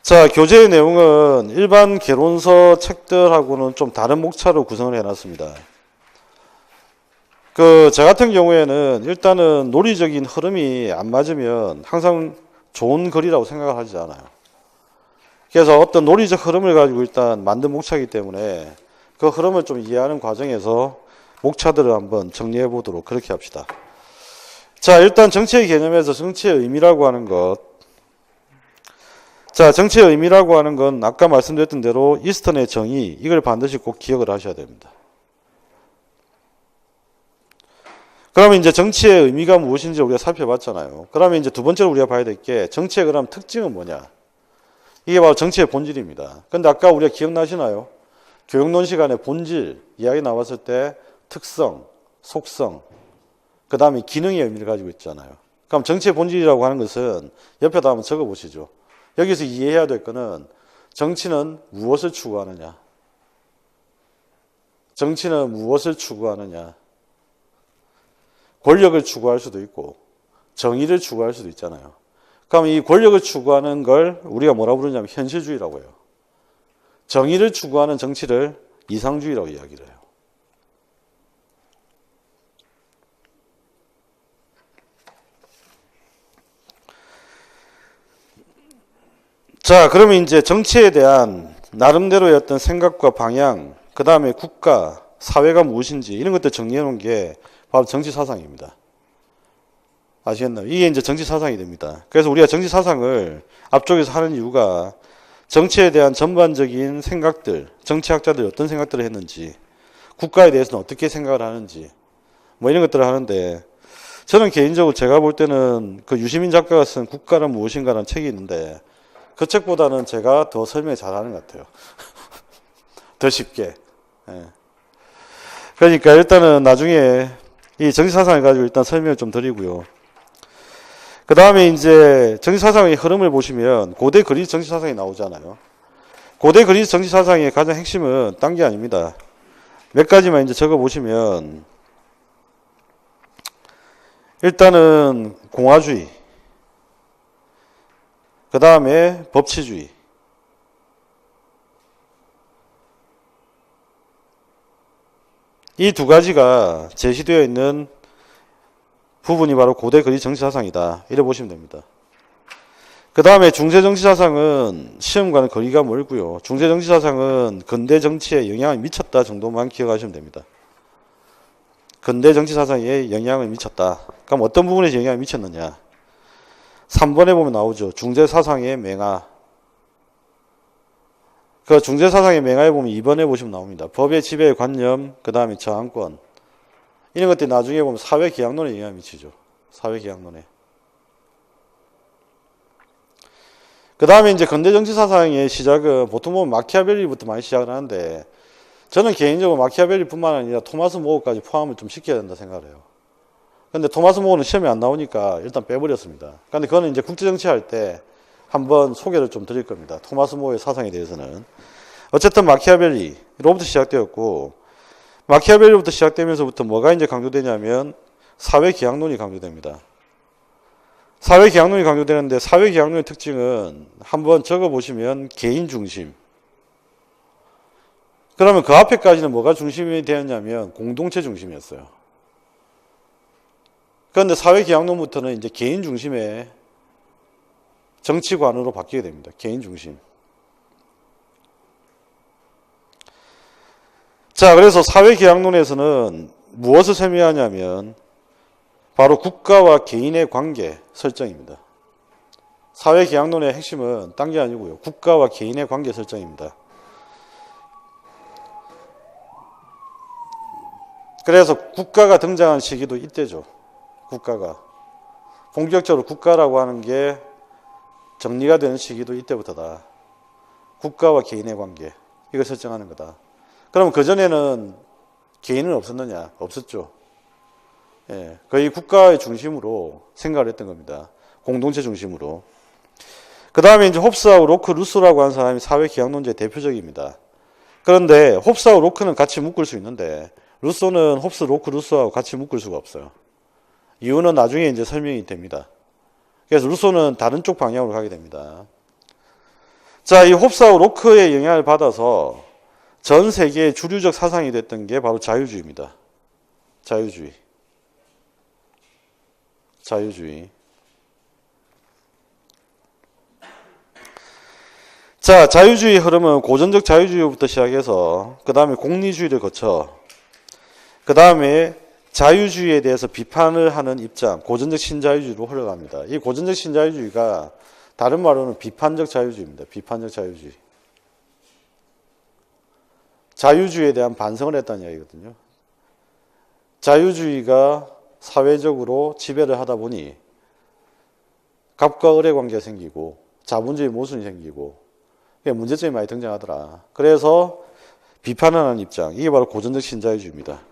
A: 자, 교재의 내용은 일반 개론서 책들하고는 좀 다른 목차로 구성을 해놨습니다. 저 같은 경우에는 일단은 논리적인 흐름이 안 맞으면 항상 좋은 글이라고 생각을 하지 않아요. 그래서 어떤 논리적 흐름을 가지고 일단 만든 목차이기 때문에 그 흐름을 좀 이해하는 과정에서 목차들을 한번 정리해 보도록 그렇게 합시다. 자, 일단 정치의 개념에서 정치의 의미라고 하는 것. 자, 정치의 의미라고 하는 건 아까 말씀드렸던 대로 이스턴의 정의, 이걸 반드시 꼭 기억을 하셔야 됩니다. 그러면 이제 정치의 의미가 무엇인지 우리가 살펴봤잖아요. 그러면 이제 두 번째로 우리가 봐야 될 게 정치의 그럼 특징은 뭐냐? 이게 바로 정치의 본질입니다. 근데 아까 우리가 기억나시나요? 교육론 시간에 본질 이야기 나왔을 때 특성, 속성, 그 다음에 기능의 의미를 가지고 있잖아요. 그럼 정치의 본질이라고 하는 것은 옆에다 한번 적어 보시죠. 여기서 이해해야 될 거는 정치는 무엇을 추구하느냐? 정치는 무엇을 추구하느냐? 권력을 추구할 수도 있고 정의를 추구할 수도 있잖아요. 그럼 이 권력을 추구하는 걸 우리가 뭐라고 부르냐면 현실주의라고 해요. 정의를 추구하는 정치를 이상주의라고 이야기를 해요. 자, 그러면 이제 정치에 대한 나름대로의 어떤 생각과 방향, 그 다음에 국가, 사회가 무엇인지 이런 것들 정리해 놓은 게 바로 정치 사상입니다. 아시겠나요? 이게 이제 정치 사상이 됩니다. 그래서 우리가 정치 사상을 앞쪽에서 하는 이유가 정치에 대한 전반적인 생각들, 정치학자들이 어떤 생각들을 했는지, 국가에 대해서는 어떻게 생각을 하는지, 뭐 이런 것들을 하는데, 저는 개인적으로 제가 볼 때는 그 유시민 작가가 쓴 국가란 무엇인가라는 책이 있는데, 그 책보다는 제가 더 설명을 잘하는 것 같아요. 더 쉽게. 예. 그러니까 일단은 나중에 이 정치사상을 가지고 일단 설명을 좀 드리고요. 그 다음에 이제 정치사상의 흐름을 보시면 고대 그리스 정치사상이 나오잖아요. 고대 그리스 정치사상의 가장 핵심은 딴 게 아닙니다. 몇 가지만 이제 적어 보시면 일단은 공화주의, 그 다음에 법치주의, 이 두 가지가 제시되어 있는 부분이 바로 고대 그리스 정치사상이다. 이래 보시면 됩니다. 그 다음에 중세정치사상은 시험과는 거리가 멀고요. 중세정치사상은 근대 정치에 영향을 미쳤다 정도만 기억하시면 됩니다. 근대 정치사상에 영향을 미쳤다. 그럼 어떤 부분에서 영향을 미쳤느냐. 3번에 보면 나오죠. 중세사상의 맹화. 그 중세사상의 맹화에 보면 2번에 보시면 나옵니다. 법의 지배 관념, 그 다음에 저항권. 이런 것들이 나중에 보면 사회계약론에 영향을 미치죠. 사회계약론에. 그 다음에 이제 근대정치사상의 시작은 보통 보면 마키아벨리부터 많이 시작을 하는데, 저는 개인적으로 마키아벨리뿐만 아니라 토마스 모어까지 포함을 좀 시켜야 된다 생각을 해요. 근데 토마스 모어는 시험에 안 나오니까 일단 빼버렸습니다. 근데 그거는 이제 국제정치 할 때 한번 소개를 좀 드릴 겁니다. 토마스 모어의 사상에 대해서는. 어쨌든 마키아벨리로부터 시작되었고, 마키아벨리부터 시작되면서부터 뭐가 이제 강조되냐면 사회계약론이 강조됩니다. 사회계약론이 강조되는데 사회계약론의 특징은 한번 적어보시면 개인 중심. 그러면 그 앞에까지는 뭐가 중심이 되었냐면 공동체 중심이었어요. 그런데 사회계약론부터는 이제 개인 중심의 정치관으로 바뀌게 됩니다. 개인 중심. 자, 그래서 사회계약론에서는 무엇을 설명하냐면 바로 국가와 개인의 관계 설정입니다. 사회계약론의 핵심은 딴 게 아니고요. 국가와 개인의 관계 설정입니다. 그래서 국가가 등장한 시기도 이때죠. 국가가. 본격적으로 국가라고 하는 게 정리가 되는 시기도 이때부터다. 국가와 개인의 관계. 이걸 설정하는 거다. 그럼 그전에는 개인은 없었느냐? 없었죠. 예, 거의 국가의 중심으로 생각을 했던 겁니다. 공동체 중심으로. 그 다음에 이제 홉스하고 로크, 루소라고 하는 사람이 사회계약론자의 대표적입니다. 그런데 홉스하고 로크는 같이 묶을 수 있는데 루소는 홉스, 로크, 루소하고 같이 묶을 수가 없어요. 이유는 나중에 이제 설명이 됩니다. 그래서 루소는 다른 쪽 방향으로 가게 됩니다. 자, 이 홉스하고 로크의 영향을 받아서 전 세계의 주류적 사상이 됐던 게 바로 자유주의입니다. 자유주의. 자유주의. 자, 자유주의 흐름은 고전적 자유주의부터 시작해서 그 다음에 공리주의를 거쳐 그 다음에 자유주의에 대해서 비판을 하는 입장, 고전적 신자유주의로 흘러갑니다. 이 고전적 신자유주의가 다른 말로는 비판적 자유주의입니다. 비판적 자유주의. 자유주의에 대한 반성을 했다는 이야기거든요. 자유주의가 사회적으로 지배를 하다 보니 갑과 을의 관계가 생기고 자본주의 모순이 생기고 문제점이 많이 등장하더라. 그래서 비판하는 입장, 이게 바로 고전적 신자유주의입니다.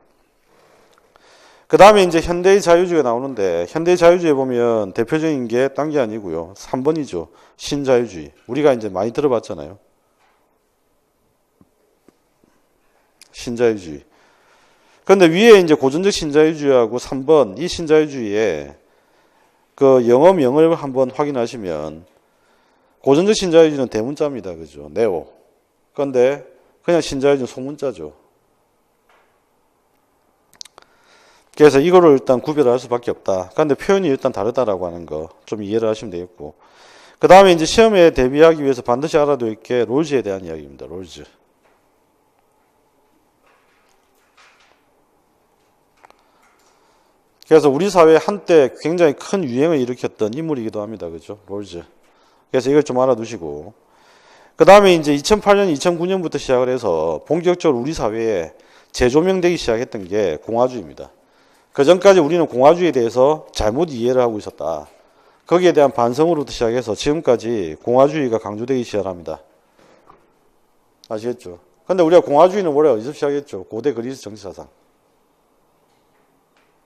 A: 그 다음에 이제 현대의 자유주의가 나오는데 현대의 자유주의에 보면 대표적인 게 딴 게 아니고요. 3번이죠. 신자유주의. 우리가 이제 많이 들어봤잖아요. 신자유주의. 그런데 위에 이제 고전적 신자유주의하고 3번 이 신자유주의에 그 영어명을 한번 확인하시면 고전적 신자유주의는 대문자입니다. 그죠? 네오. 그런데 그냥 신자유주의는 소문자죠. 그래서 이거를 일단 구별할 수밖에 없다. 그런데 표현이 일단 다르다라고 하는 거 좀 이해를 하시면 되겠고. 그 다음에 이제 시험에 대비하기 위해서 반드시 알아둬야 할 게 롤즈에 대한 이야기입니다. 롤즈. 그래서 우리 사회에 한때 굉장히 큰 유행을 일으켰던 인물이기도 합니다. 그죠? 롤즈. 그래서 이걸 좀 알아두시고. 그 다음에 이제 2008년, 2009년부터 시작을 해서 본격적으로 우리 사회에 재조명되기 시작했던 게 공화주의입니다. 그 전까지 우리는 공화주의에 대해서 잘못 이해를 하고 있었다. 거기에 대한 반성으로부터 시작해서 지금까지 공화주의가 강조되기 시작합니다. 아시겠죠? 근데 우리가 공화주의는 원래 어디서 시작했죠? 고대 그리스 정치사상.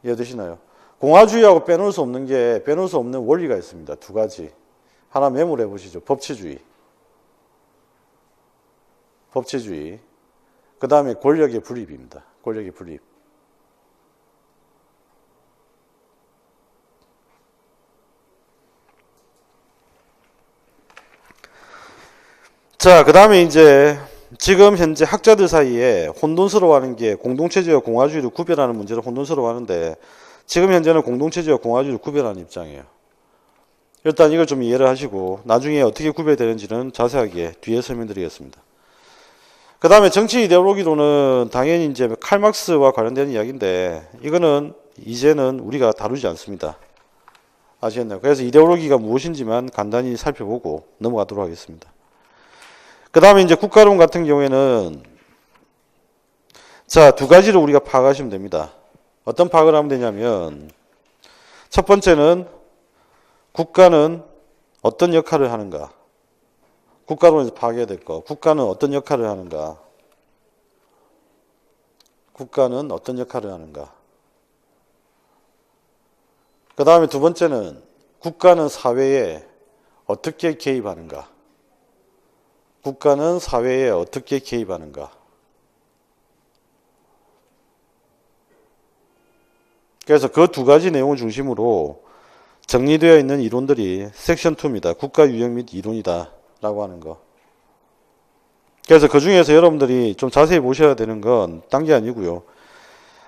A: 이해되시나요? 공화주의하고 빼놓을 수 없는 원리가 있습니다. 두 가지. 하나 메모를 해보시죠. 법치주의. 그 다음에 권력의 분립입니다. 권력의 분립. 자, 그 다음에 이제 지금 현재 학자들 사이에 혼돈스러워하는 게 공동체주의와 공화주의를 구별하는 문제를 혼돈스러워하는데 지금 현재는 공동체주의와 공화주의를 구별하는 입장이에요. 일단 이걸 좀 이해를 하시고 나중에 어떻게 구별되는지는 자세하게 뒤에 설명드리겠습니다. 그 다음에 정치 이데올로기로는 당연히 이제 칼막스와 관련된 이야기인데 이거는 이제는 우리가 다루지 않습니다. 아시겠나요? 그래서 이데올로기가 무엇인지만 간단히 살펴보고 넘어가도록 하겠습니다. 그 다음에 이제 국가론 같은 경우에는 자, 두 가지를 우리가 파악하시면 됩니다. 어떤 파악을 하면 되냐면 첫 번째는 국가는 어떤 역할을 하는가. 국가론에서 파악해야 될 거. 국가는 어떤 역할을 하는가. 국가는 어떤 역할을 하는가. 그 다음에 두 번째는 국가는 사회에 어떻게 개입하는가. 국가는 사회에 어떻게 개입하는가. 그래서 그 두 가지 내용을 중심으로 정리되어 있는 이론들이 섹션 2입니다. 국가 유형 및 이론이다 라고 하는 거. 그래서 그 중에서 여러분들이 좀 자세히 보셔야 되는 건 딴 게 아니고요.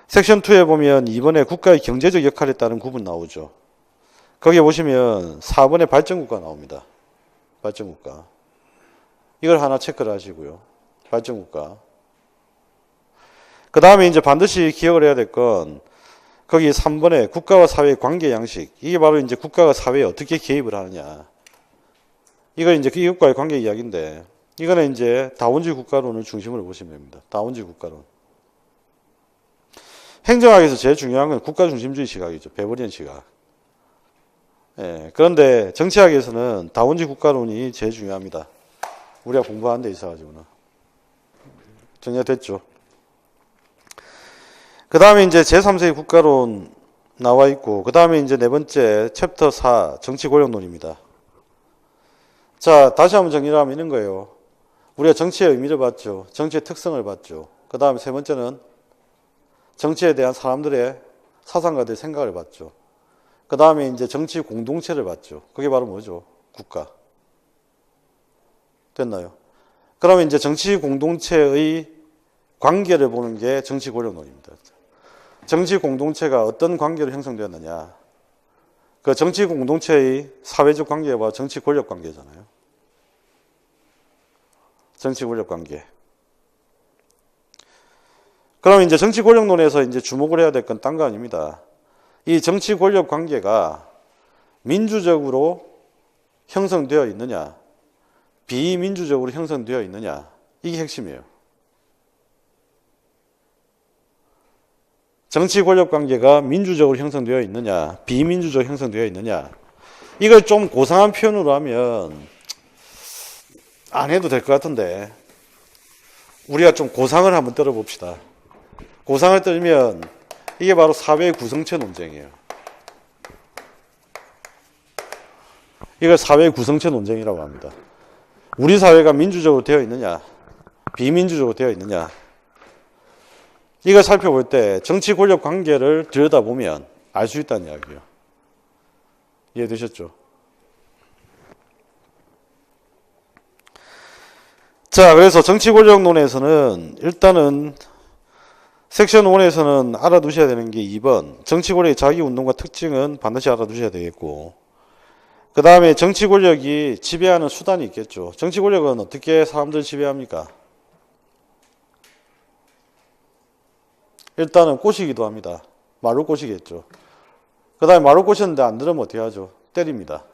A: 섹션 2에 보면 이번에 국가의 경제적 역할에 따른 구분 나오죠. 거기에 보시면 4번에 발전국가 나옵니다. 발전국가. 이걸 하나 체크를 하시고요. 발전국가. 그 다음에 이제 반드시 기억을 해야 될 건 거기 3번에 국가와 사회의 관계 양식. 이게 바로 이제 국가가 사회에 어떻게 개입을 하느냐. 이건 이제 이것과의 관계 이야기인데 이거는 이제 다원주의 국가론을 중심으로 보시면 됩니다. 다원주의 국가론. 행정학에서 제일 중요한 건 국가 중심주의 시각이죠. 베버리안 시각. 예, 그런데 정치학에서는 다원주의 국가론이 제일 중요합니다. 우리가 공부하는 데 있어가지고는. 정리가 됐죠. 그 다음에 이제 제3세기 국가론 나와 있고, 그 다음에 이제 네 번째 챕터 4 정치 권력론입니다. 자, 다시 한번 정리를 하면 이런 거예요. 우리가 정치의 의미를 봤죠. 정치의 특성을 봤죠. 그 다음에 세 번째는 정치에 대한 사람들의 사상가들의 생각을 봤죠. 그 다음에 이제 정치 공동체를 봤죠. 그게 바로 뭐죠? 국가. 됐나요? 그러면 이제 정치 공동체의 관계를 보는 게 정치 권력론입니다. 정치 공동체가 어떤 관계로 형성되었느냐. 그 정치 공동체의 사회적 관계가 바로 정치 권력 관계잖아요. 정치 권력 관계. 그럼 이제 정치 권력론에서 이제 주목을 해야 될 건 딴 거 아닙니다. 이 정치 권력 관계가 민주적으로 형성되어 있느냐, 비민주적으로 형성되어 있느냐, 이게 핵심이에요. 정치 권력 관계가 민주적으로 형성되어 있느냐, 비민주적으로 형성되어 있느냐, 이걸 좀 고상한 표현으로 하면 안 해도 될 것 같은데 우리가 좀 고상을 한번 떨어봅시다. 고상을 떨면 이게 바로 사회의 구성체 논쟁이에요. 이걸 사회의 구성체 논쟁이라고 합니다. 우리 사회가 민주적으로 되어 있느냐, 비민주적으로 되어 있느냐, 이걸 살펴볼 때 정치 권력 관계를 들여다보면 알 수 있다는 이야기예요. 이해되셨죠? 자, 그래서 정치 권력론에서는 일단은 섹션 1에서는 알아두셔야 되는 게 2번 정치 권력의 자기 운동과 특징은 반드시 알아두셔야 되겠고, 그 다음에 정치 권력이 지배하는 수단이 있겠죠. 정치 권력은 어떻게 사람들을 지배합니까? 일단은 꼬시기도 합니다. 말로 꼬시겠죠. 그 다음에 말로 꼬셨는데 안 들으면 어떻게 하죠? 때립니다.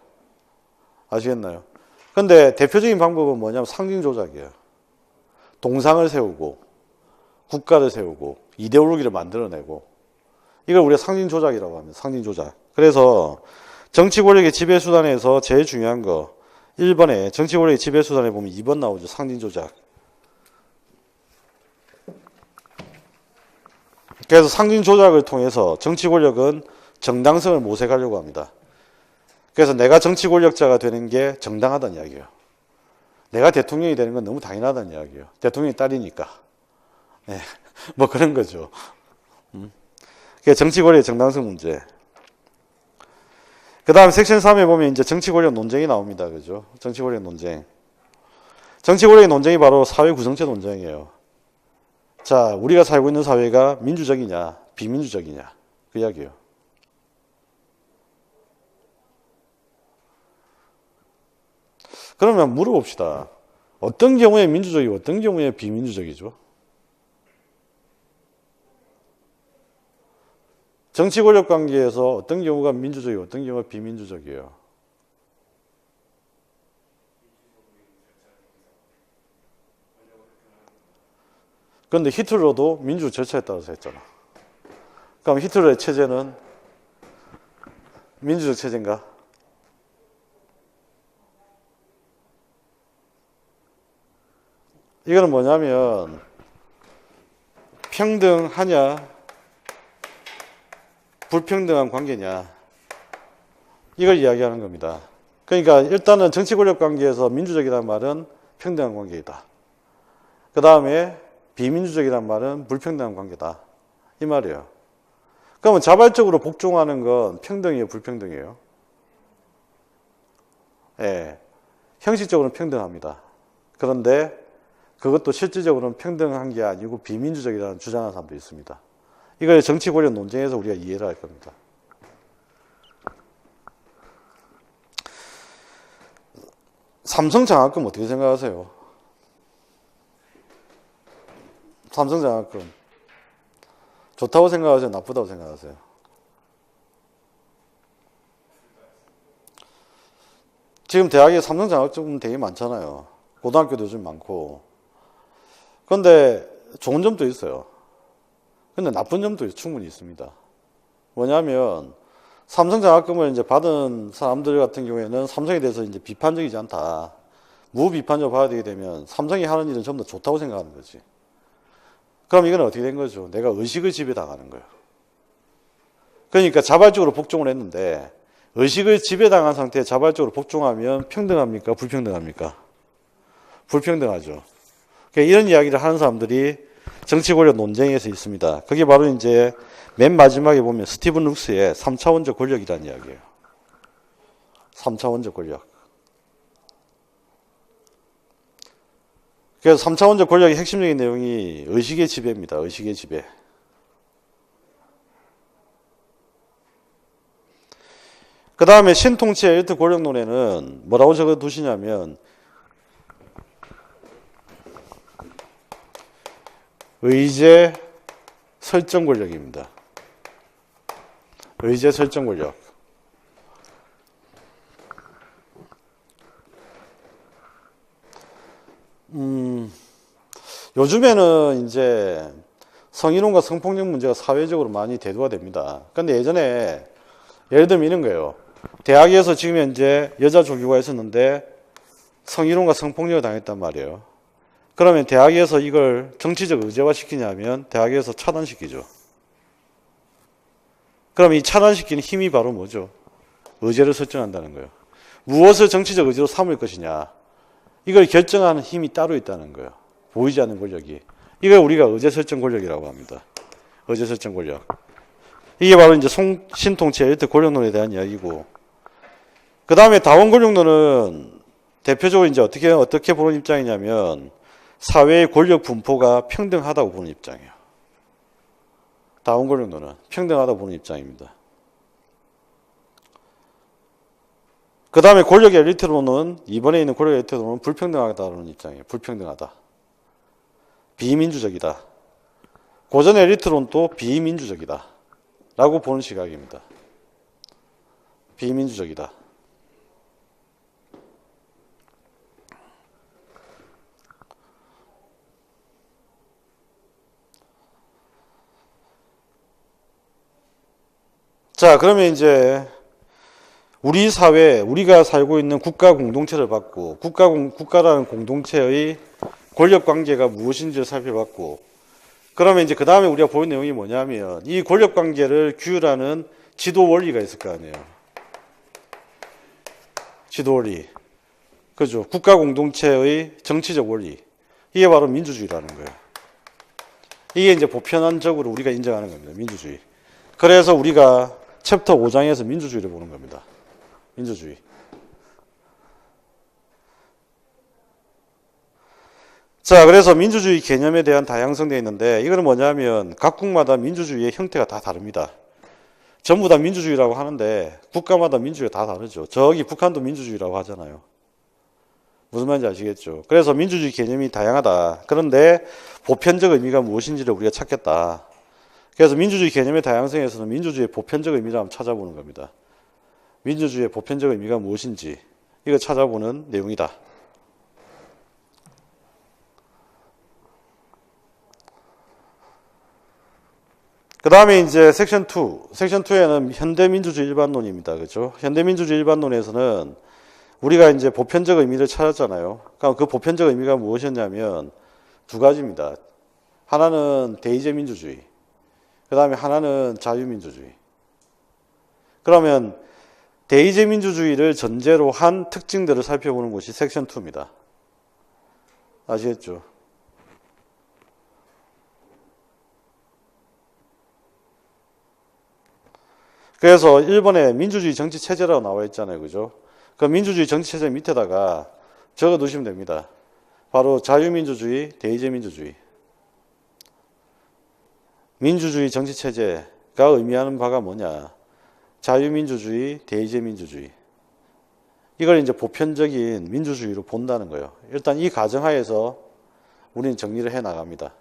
A: 아시겠나요? 근데 대표적인 방법은 뭐냐면 상징 조작이에요. 동상을 세우고 국가를 세우고 이데올로기를 만들어내고 이걸 우리가 상징 조작이라고 합니다. 상징 조작. 그래서 정치 권력의 지배 수단에서 제일 중요한 거 1번에 정치 권력의 지배 수단에 보면 2번 나오죠. 상징 조작. 그래서 상징 조작을 통해서 정치 권력은 정당성을 모색하려고 합니다. 그래서 내가 정치 권력자가 되는 게 정당하다는 이야기예요. 내가 대통령이 되는 건 너무 당연하다는 이야기예요. 대통령이 딸이니까. 네, 뭐 그런 거죠. 그게 정치 권력의 정당성 문제. 그 다음 섹션 3에 보면 이제 정치 권력 논쟁이 나옵니다. 그죠? 정치 권력 논쟁. 정치 권력의 논쟁이 바로 사회 구성체 논쟁이에요. 자, 우리가 살고 있는 사회가 민주적이냐, 비민주적이냐. 그 이야기예요. 그러면 물어봅시다. 어떤 경우에 민주적이고 어떤 경우에 비민주적이죠? 정치 권력 관계에서 어떤 경우가 민주적이고 어떤 경우가 비민주적이에요? 그런데 히틀러도 민주 절차에 따라서 했잖아. 그럼 히틀러의 체제는 민주적 체제인가? 이거는 뭐냐면 평등하냐 불평등한 관계냐 이걸 이야기하는 겁니다. 그러니까 일단은 정치 권력 관계에서 민주적이라는 말은 평등한 관계이다. 그 다음에 비민주적이라는 말은 불평등한 관계다. 이 말이에요. 그러면 자발적으로 복종하는 건 평등이에요, 불평등이에요? 예, 형식적으로는 평등합니다. 그런데 그것도 실질적으로는 평등한 게 아니고 비민주적이라는 주장하는 사람도 있습니다. 이걸 정치 권력 논쟁에서 우리가 이해를 할 겁니다. 삼성 장학금 어떻게 생각하세요? 삼성 장학금 좋다고 생각하세요? 나쁘다고 생각하세요? 지금 대학에 삼성 장학금 되게 많잖아요. 고등학교도 요즘 많고. 그런데 좋은 점도 있어요. 근데 나쁜 점도 충분히 있습니다. 뭐냐면 삼성 장학금을 이제 받은 사람들 같은 경우에는 삼성에 대해서 이제 비판적이지 않다. 무비판적으로 봐야 되게 되면 삼성이 하는 일은 전부 다 좋다고 생각하는 거지. 그럼 이건 어떻게 된 거죠? 내가 의식을 지배당하는 거예요. 그러니까 자발적으로 복종을 했는데 의식을 지배당한 상태에 자발적으로 복종하면 평등합니까? 불평등합니까? 불평등하죠. 그러니까 이런 이야기를 하는 사람들이 정치 권력 논쟁에서 있습니다. 그게 바로 이제 맨 마지막에 보면 스티븐 룩스의 3차원적 권력이라는 이야기예요. 3차원적 권력. 그래서 3차원적 권력의 핵심적인 내용이 의식의 지배입니다. 의식의 지배. 그 다음에 신통치의 일트 권력론에는 뭐라고 적어 두시냐면 의제 설정 권력입니다. 의제 설정 권력. 요즘에는 이제 성희롱과 성폭력 문제가 사회적으로 많이 대두가 됩니다. 근데 예전에 예를 들면 이런 거예요. 대학에서 지금 현재 여자 조교가 있었는데 성희롱과 성폭력을 당했단 말이에요. 그러면 대학에서 이걸 정치적 의제화 시키냐면 대학에서 차단시키죠. 그럼 이 차단시키는 힘이 바로 뭐죠? 의제를 설정한다는 거예요. 무엇을 정치적 의제로 삼을 것이냐. 이걸 결정하는 힘이 따로 있다는 거예요. 보이지 않는 권력이. 이걸 우리가 의제 설정 권력이라고 합니다. 의제 설정 권력. 이게 바로 이제 신통치의 일트 권력론에 대한 이야기고. 그 다음에 다원 권력론은 대표적으로 이제 어떻게 보는 입장이냐면 사회의 권력 분포가 평등하다고 보는 입장이에요. 다원 권력론은 평등하다고 보는 입장입니다. 그 다음에 권력의 엘리트론은, 이번에 있는 권력의 엘리트론은 불평등하다는 입장이에요. 불평등하다. 비민주적이다. 고전의 엘리트론도 비민주적이다. 라고 보는 시각입니다. 비민주적이다. 자, 그러면 이제 우리 사회, 우리가 살고 있는 국가 공동체를 봤고, 국가라는 공동체의 권력 관계가 무엇인지를 살펴봤고, 그러면 이제 그 다음에 우리가 볼 내용이 뭐냐면, 이 권력 관계를 규율하는 지도 원리가 있을 거 아니에요. 지도 원리. 그죠. 국가 공동체의 정치적 원리. 이게 바로 민주주의라는 거예요. 이게 이제 보편적으로 우리가 인정하는 겁니다. 민주주의. 그래서 우리가 챕터 5장에서 민주주의를 보는 겁니다. 민주주의. 자, 그래서 민주주의 개념에 대한 다양성되어 있는데, 이거는 뭐냐면 각국마다 민주주의의 형태가 다 다릅니다. 전부 다 민주주의라고 하는데 국가마다 민주주의가 다 다르죠. 저기 북한도 민주주의라고 하잖아요. 무슨 말인지 아시겠죠? 그래서 민주주의 개념이 다양하다. 그런데 보편적 의미가 무엇인지를 우리가 찾겠다. 그래서 민주주의 개념의 다양성에서는 민주주의의 보편적 의미를 한번 찾아보는 겁니다. 민주주의의 보편적 의미가 무엇인지 이거 찾아보는 내용이다. 그 다음에 이제 섹션 2. 섹션 2에는 현대민주주의 일반론입니다. 그렇죠? 현대민주주의 일반론에서는 우리가 이제 보편적 의미를 찾았잖아요. 그럼 그 보편적 의미가 무엇이었냐면 두 가지입니다. 하나는 대의제 민주주의. 그 다음에 하나는 자유민주주의. 그러면 대의제 민주주의를 전제로 한 특징들을 살펴보는 것이 섹션 2입니다. 아시겠죠? 그래서 1번에 민주주의 정치체제라고 나와 있잖아요. 그죠? 그 민주주의 정치체제 밑에다가 적어 두시면 됩니다. 바로 자유민주주의, 대의제 민주주의. 민주주의 정치체제가 의미하는 바가 뭐냐? 자유민주주의, 대의제 민주주의. 이걸 이제 보편적인 민주주의로 본다는 거예요. 일단 이 가정하에서 우리는 정리를 해 나갑니다.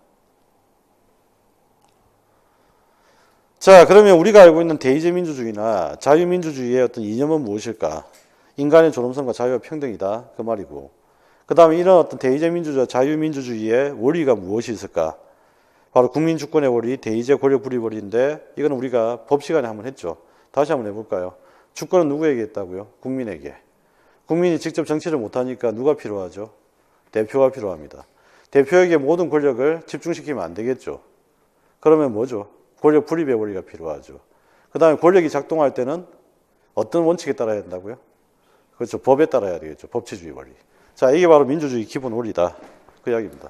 A: 자, 그러면 우리가 알고 있는 대의제 민주주의나 자유민주주의의 어떤 이념은 무엇일까? 인간의 존엄성과 자유와 평등이다. 그 말이고. 그 다음에 이런 어떤 대의제 민주주의와 자유민주주의의 원리가 무엇이 있을까? 바로 국민주권의 원리, 대의제 권력 분립 원리인데 이건 우리가 법 시간에 한번 했죠. 다시 한번 해볼까요? 주권은 누구에게 있다고요? 국민에게. 국민이 직접 정치를 못하니까 누가 필요하죠? 대표가 필요합니다. 대표에게 모든 권력을 집중시키면 안 되겠죠. 그러면 뭐죠? 권력 분립의 원리가 필요하죠. 그 다음에 권력이 작동할 때는 어떤 원칙에 따라야 된다고요? 그렇죠. 법에 따라야 되겠죠. 법치주의 원리. 자, 이게 바로 민주주의 기본 원리다. 그 이야기입니다.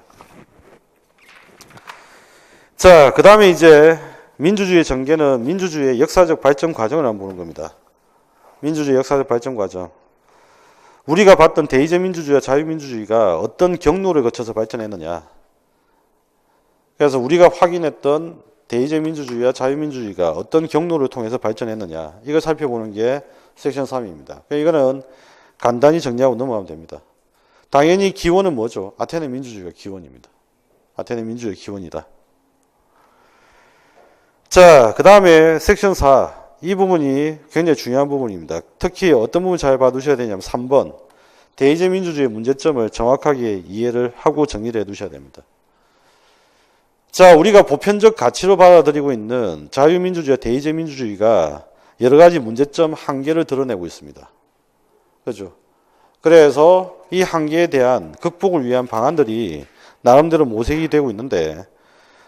A: 자, 그 다음에 이제 민주주의 전개는 민주주의의 역사적 발전 과정을 한번 보는 겁니다. 민주주의 역사적 발전 과정. 우리가 봤던 대의제 민주주의와 자유민주주의가 어떤 경로를 거쳐서 발전했느냐. 그래서 우리가 확인했던 대의제 민주주의와 자유민주주의가 어떤 경로를 통해서 발전했느냐. 이걸 살펴보는 게 섹션 3입니다. 이거는 간단히 정리하고 넘어가면 됩니다. 당연히 기원은 뭐죠? 아테네 민주주의가 기원입니다. 아테네 민주주의가 기원이다. 자, 그 다음에 섹션 4. 이 부분이 굉장히 중요한 부분입니다. 특히 어떤 부분 잘 봐두셔야 되냐면 3번. 대의제 민주주의의 문제점을 정확하게 이해를 하고 정리를 해 두셔야 됩니다. 자, 우리가 보편적 가치로 받아들이고 있는 자유민주주의와 대의제 민주주의가 여러 가지 문제점 한계를 드러내고 있습니다. 그죠? 그래서 이 한계에 대한 극복을 위한 방안들이 나름대로 모색이 되고 있는데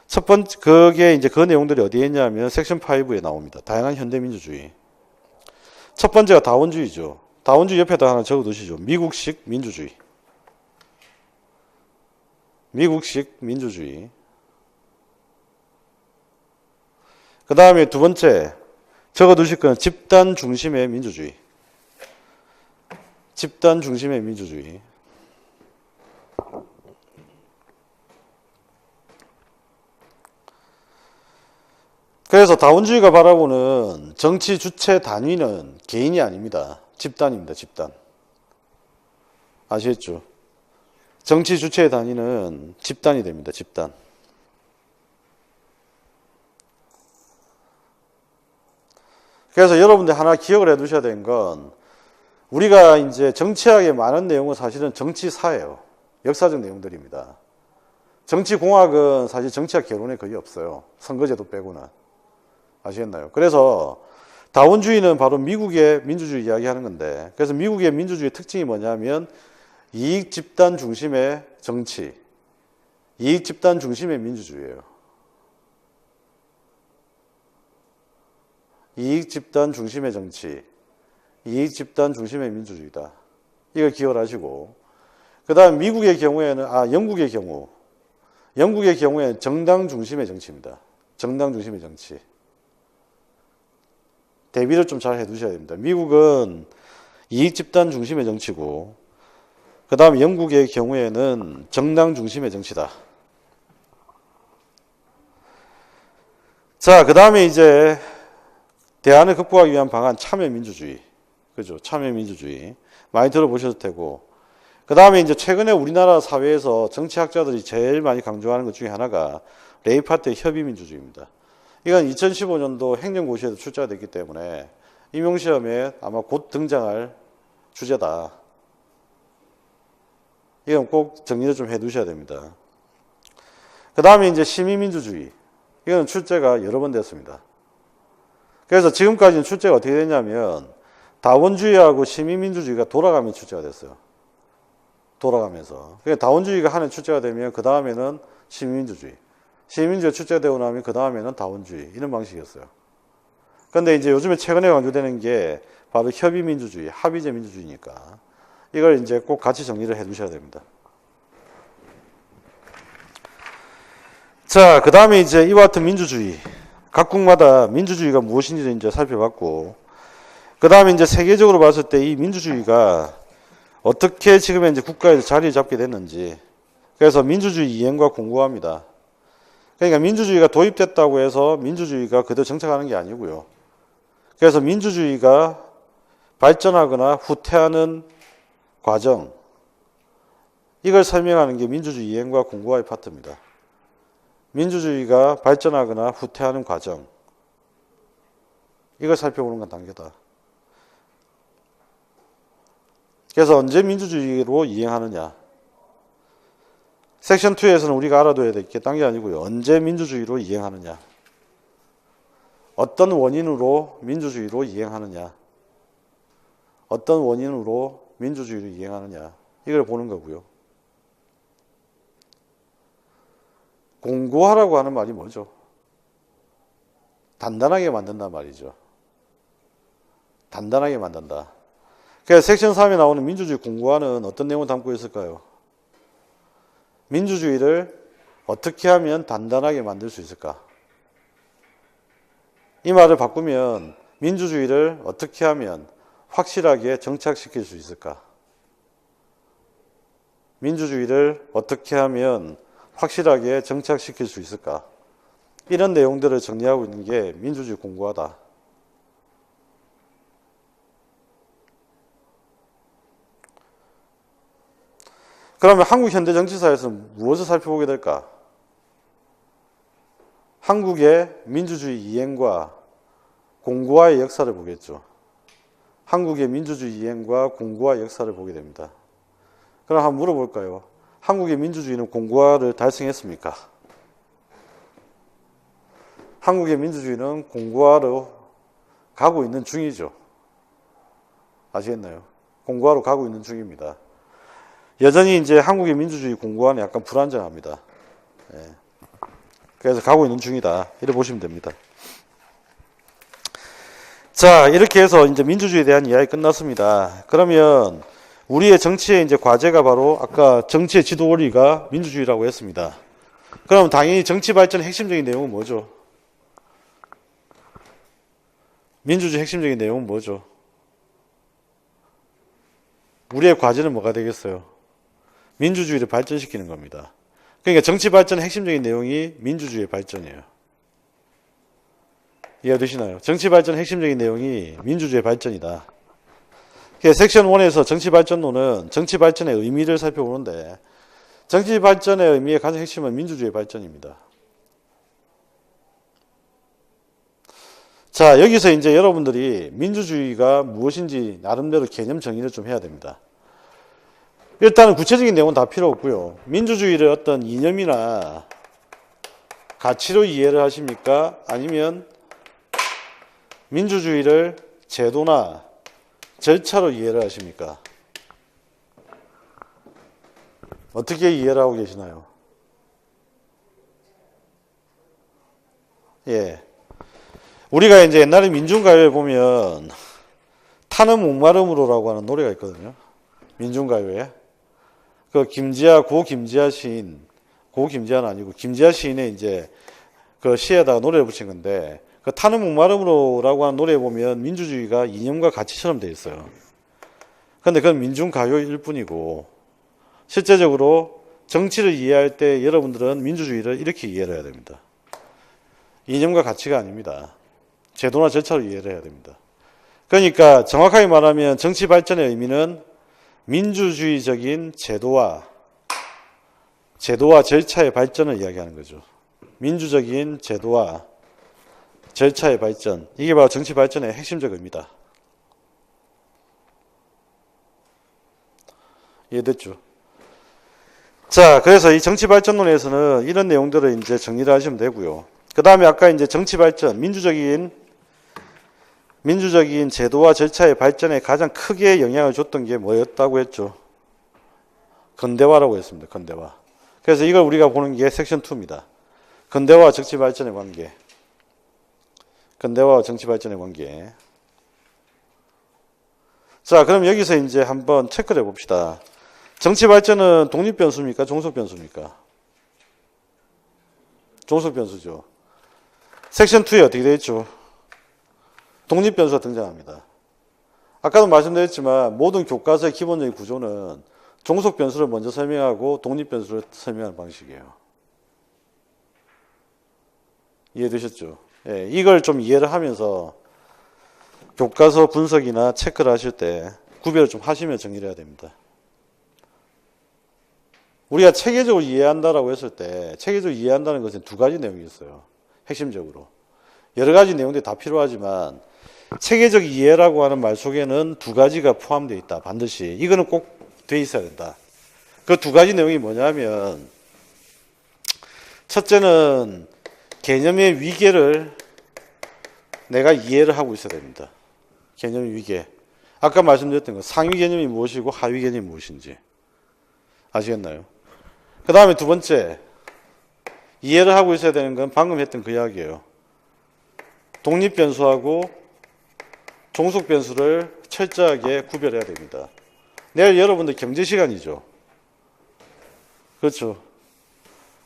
A: 첫 번째, 그게 이제 그 내용들이 어디에 있냐면 섹션 5에 나옵니다. 다양한 현대민주주의. 첫 번째가 다원주의죠. 다원주의 옆에다 하나 적어 두시죠. 미국식 민주주의. 미국식 민주주의. 그 다음에 두 번째 적어 두실 건 집단 중심의 민주주의. 집단 중심의 민주주의. 그래서 다원주의가 바라보는 정치 주체 단위는 개인이 아닙니다. 집단입니다. 집단. 아시겠죠? 정치 주체의 단위는 집단이 됩니다. 집단. 그래서 여러분들 하나 기억을 해 두셔야 되는 건 우리가 이제 정치학에 많은 내용은 사실은 정치사예요. 역사적 내용들입니다. 정치공학은 사실 정치학 개론에 거의 없어요. 선거제도 빼고는. 아시겠나요? 그래서 다원주의는 바로 미국의 민주주의 이야기하는 건데, 그래서 미국의 민주주의 특징이 뭐냐면 이익 집단 중심의 정치, 이익 집단 중심의 민주주의예요. 이익 집단 중심의 정치, 이익 집단 중심의 민주주의다. 이걸 기억을 하시고, 그 다음 미국의 경우에는, 영국의 경우에는 정당 중심의 정치입니다. 정당 중심의 정치. 대비를 좀 잘 해두셔야 됩니다. 미국은 이익 집단 중심의 정치고, 그 다음 영국의 경우에는 정당 중심의 정치다. 자, 그 다음에 이제 대안을 극복하기 위한 방안, 참여민주주의. 그죠? 참여민주주의. 많이 들어보셔도 되고. 그 다음에 이제 최근에 우리나라 사회에서 정치학자들이 제일 많이 강조하는 것 중에 하나가 레이파트의 협의민주주의입니다. 이건 2015년도 행정고시에도 출제가 됐기 때문에 임용시험에 아마 곧 등장할 주제다. 이건 꼭 정리를 좀 해 두셔야 됩니다. 그 다음에 이제 시민민주주의. 이건 출제가 여러 번 됐습니다. 그래서 지금까지는 출제가 어떻게 됐냐면 다원주의하고 시민민주주의가 돌아가면서 출제가 됐어요. 돌아가면서. 그러니까 다원주의가 한 해 출제가 되면 그 다음에는 시민민주주의. 시민민주주의가 출제되고 나면 그 다음에는 다원주의. 이런 방식이었어요. 그런데 이제 요즘에 최근에 강조되는 게 바로 협의민주주의, 합의제 민주주의니까 이걸 이제 꼭 같이 정리를 해 두셔야 됩니다. 자, 그 다음에 이제 이와 같은 민주주의. 각국마다 민주주의가 무엇인지를 이제 살펴봤고, 그 다음에 이제 세계적으로 봤을 때 이 민주주의가 어떻게 지금 이제 국가에서 자리를 잡게 됐는지. 그래서 민주주의 이행과 공고합니다. 그러니까 민주주의가 도입됐다고 해서 민주주의가 그대로 정착하는 게 아니고요. 그래서 민주주의가 발전하거나 후퇴하는 과정, 이걸 설명하는 게 민주주의 이행과 공고화의 파트입니다. 민주주의가 발전하거나 후퇴하는 과정, 이걸 살펴보는 건 단계다. 그래서 언제 민주주의로 이행하느냐. 섹션 2에서는 우리가 알아둬야 될 게 딴 게 아니고요. 언제 민주주의로 이행하느냐. 어떤 원인으로 민주주의로 이행하느냐. 어떤 원인으로 민주주의로 이행하느냐. 이걸 보는 거고요. 공고하라고 하는 말이 뭐죠? 단단하게 만든단 말이죠. 단단하게 만든다. 그래서 섹션 3에 나오는 민주주의 공고화는 어떤 내용을 담고 있을까요? 민주주의를 어떻게 하면 단단하게 만들 수 있을까? 이 말을 바꾸면 민주주의를 어떻게 하면 확실하게 정착시킬 수 있을까? 민주주의를 어떻게 하면 확실하게 정착시킬 수 있을까? 이런 내용들을 정리하고 있는 게 민주주의 공고화다. 그러면 한국 현대 정치사에서 무엇을 살펴보게 될까? 한국의 민주주의 이행과 공고화의 역사를 보겠죠. 한국의 민주주의 이행과 공고화의 역사를 보게 됩니다. 그럼 한번 물어볼까요? 한국의 민주주의는 공고화를 달성했습니까? 한국의 민주주의는 공고화로 가고 있는 중이죠. 아시겠나요? 공고화로 가고 있는 중입니다. 여전히 이제 한국의 민주주의 공고화는 약간 불안정합니다. 예. 그래서 가고 있는 중이다. 이렇게 보시면 됩니다. 자, 이렇게 해서 이제 민주주의에 대한 이야기 끝났습니다. 그러면 우리의 정치의 이제 과제가 바로 아까 정치의 지도 원리가 민주주의라고 했습니다. 그럼 당연히 정치 발전의 핵심적인 내용은 뭐죠? 민주주의 핵심적인 내용은 뭐죠? 우리의 과제는 뭐가 되겠어요? 민주주의를 발전시키는 겁니다. 그러니까 정치 발전의 핵심적인 내용이 민주주의의 발전이에요. 이해가 되시나요? 정치 발전의 핵심적인 내용이 민주주의의 발전이다. 섹션 1에서 정치발전론은 정치발전의 의미를 살펴보는데 정치발전의 의미의 가장 핵심은 민주주의 발전입니다. 자, 여기서 이제 여러분들이 민주주의가 무엇인지 나름대로 개념 정의를 좀 해야 됩니다. 일단은 구체적인 내용은 다 필요 없고요. 민주주의를 어떤 이념이나 가치로 이해를 하십니까? 아니면 민주주의를 제도나 절차로 이해를 하십니까? 어떻게 이해를 하고 계시나요? 예. 우리가 이제 옛날에 민중가요에 보면 타는 목마름으로라고 하는 노래가 있거든요. 민중가요에. 그 고 김지아 시인, 고 김지아는 아니고 김지아 시인의 이제 그 시에다가 노래를 붙인 건데 그 타는 목마름으로라고 하는 노래에 보면 민주주의가 이념과 가치처럼 되어 있어요. 그런데 그건 민중가요일 뿐이고 실제적으로 정치를 이해할 때 여러분들은 민주주의를 이렇게 이해를 해야 됩니다. 이념과 가치가 아닙니다. 제도나 절차로 이해를 해야 됩니다. 그러니까 정확하게 말하면 정치 발전의 의미는 민주주의적인 제도와 절차의 발전을 이야기하는 거죠. 민주적인 제도와 절차의 발전. 이게 바로 정치 발전의 핵심적 의미다. 이해됐죠? 자, 그래서 이 정치 발전론에서는 이런 내용들을 이제 정리를 하시면 되고요. 그 다음에 아까 이제 정치 발전, 민주적인 제도와 절차의 발전에 가장 크게 영향을 줬던 게 뭐였다고 했죠? 근대화라고 했습니다. 근대화. 그래서 이걸 우리가 보는 게 섹션 2입니다. 근대화와 정치 발전의 관계. 근대화와 정치 발전의 관계. 자, 그럼 여기서 이제 한번 체크를 해봅시다. 정치 발전은 독립 변수입니까? 종속 변수입니까? 종속 변수죠. 섹션 2에 어떻게 되어 있죠? 독립 변수가 등장합니다. 아까도 말씀드렸지만 모든 교과서의 기본적인 구조는 종속 변수를 먼저 설명하고 독립 변수를 설명하는 방식이에요. 이해되셨죠? 예, 이걸 좀 이해를 하면서 교과서 분석이나 체크를 하실 때 구별을 좀 하시며 정리를 해야 됩니다. 우리가 체계적으로 이해한다라고 했을 때 체계적으로 이해한다는 것은 두 가지 내용이 있어요. 핵심적으로. 여러 가지 내용들이 다 필요하지만 체계적 이해라고 하는 말 속에는 두 가지가 포함되어 있다. 반드시. 이거는 꼭 돼 있어야 된다. 그 두 가지 내용이 뭐냐면 첫째는 개념의 위계를 내가 이해를 하고 있어야 됩니다. 개념의 위계. 아까 말씀드렸던 거 상위 개념이 무엇이고 하위 개념이 무엇인지 아시겠나요? 그 다음에 두 번째 이해를 하고 있어야 되는 건 방금 했던 그 이야기예요. 독립 변수하고 종속 변수를 철저하게 구별해야 됩니다. 내일 여러분들 경제 시간이죠. 그렇죠.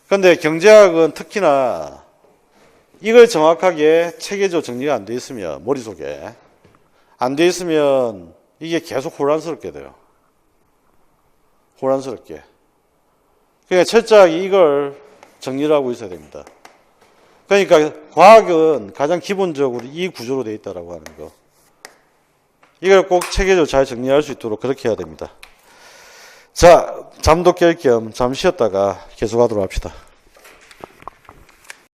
A: 그런데 경제학은 특히나 이걸 정확하게 체계적으로 정리가 안 돼 있으면 머릿속에 안 돼 있으면 이게 계속 혼란스럽게 돼요. 혼란스럽게. 그러니까 철저하게 이걸 정리를 하고 있어야 됩니다. 그러니까 과학은 가장 기본적으로 이 구조로 되어 있다고 하는 거. 이걸 꼭 체계적으로 잘 정리할 수 있도록 그렇게 해야 됩니다. 자, 잠도 깰 겸 잠 쉬었다가 계속하도록 합시다.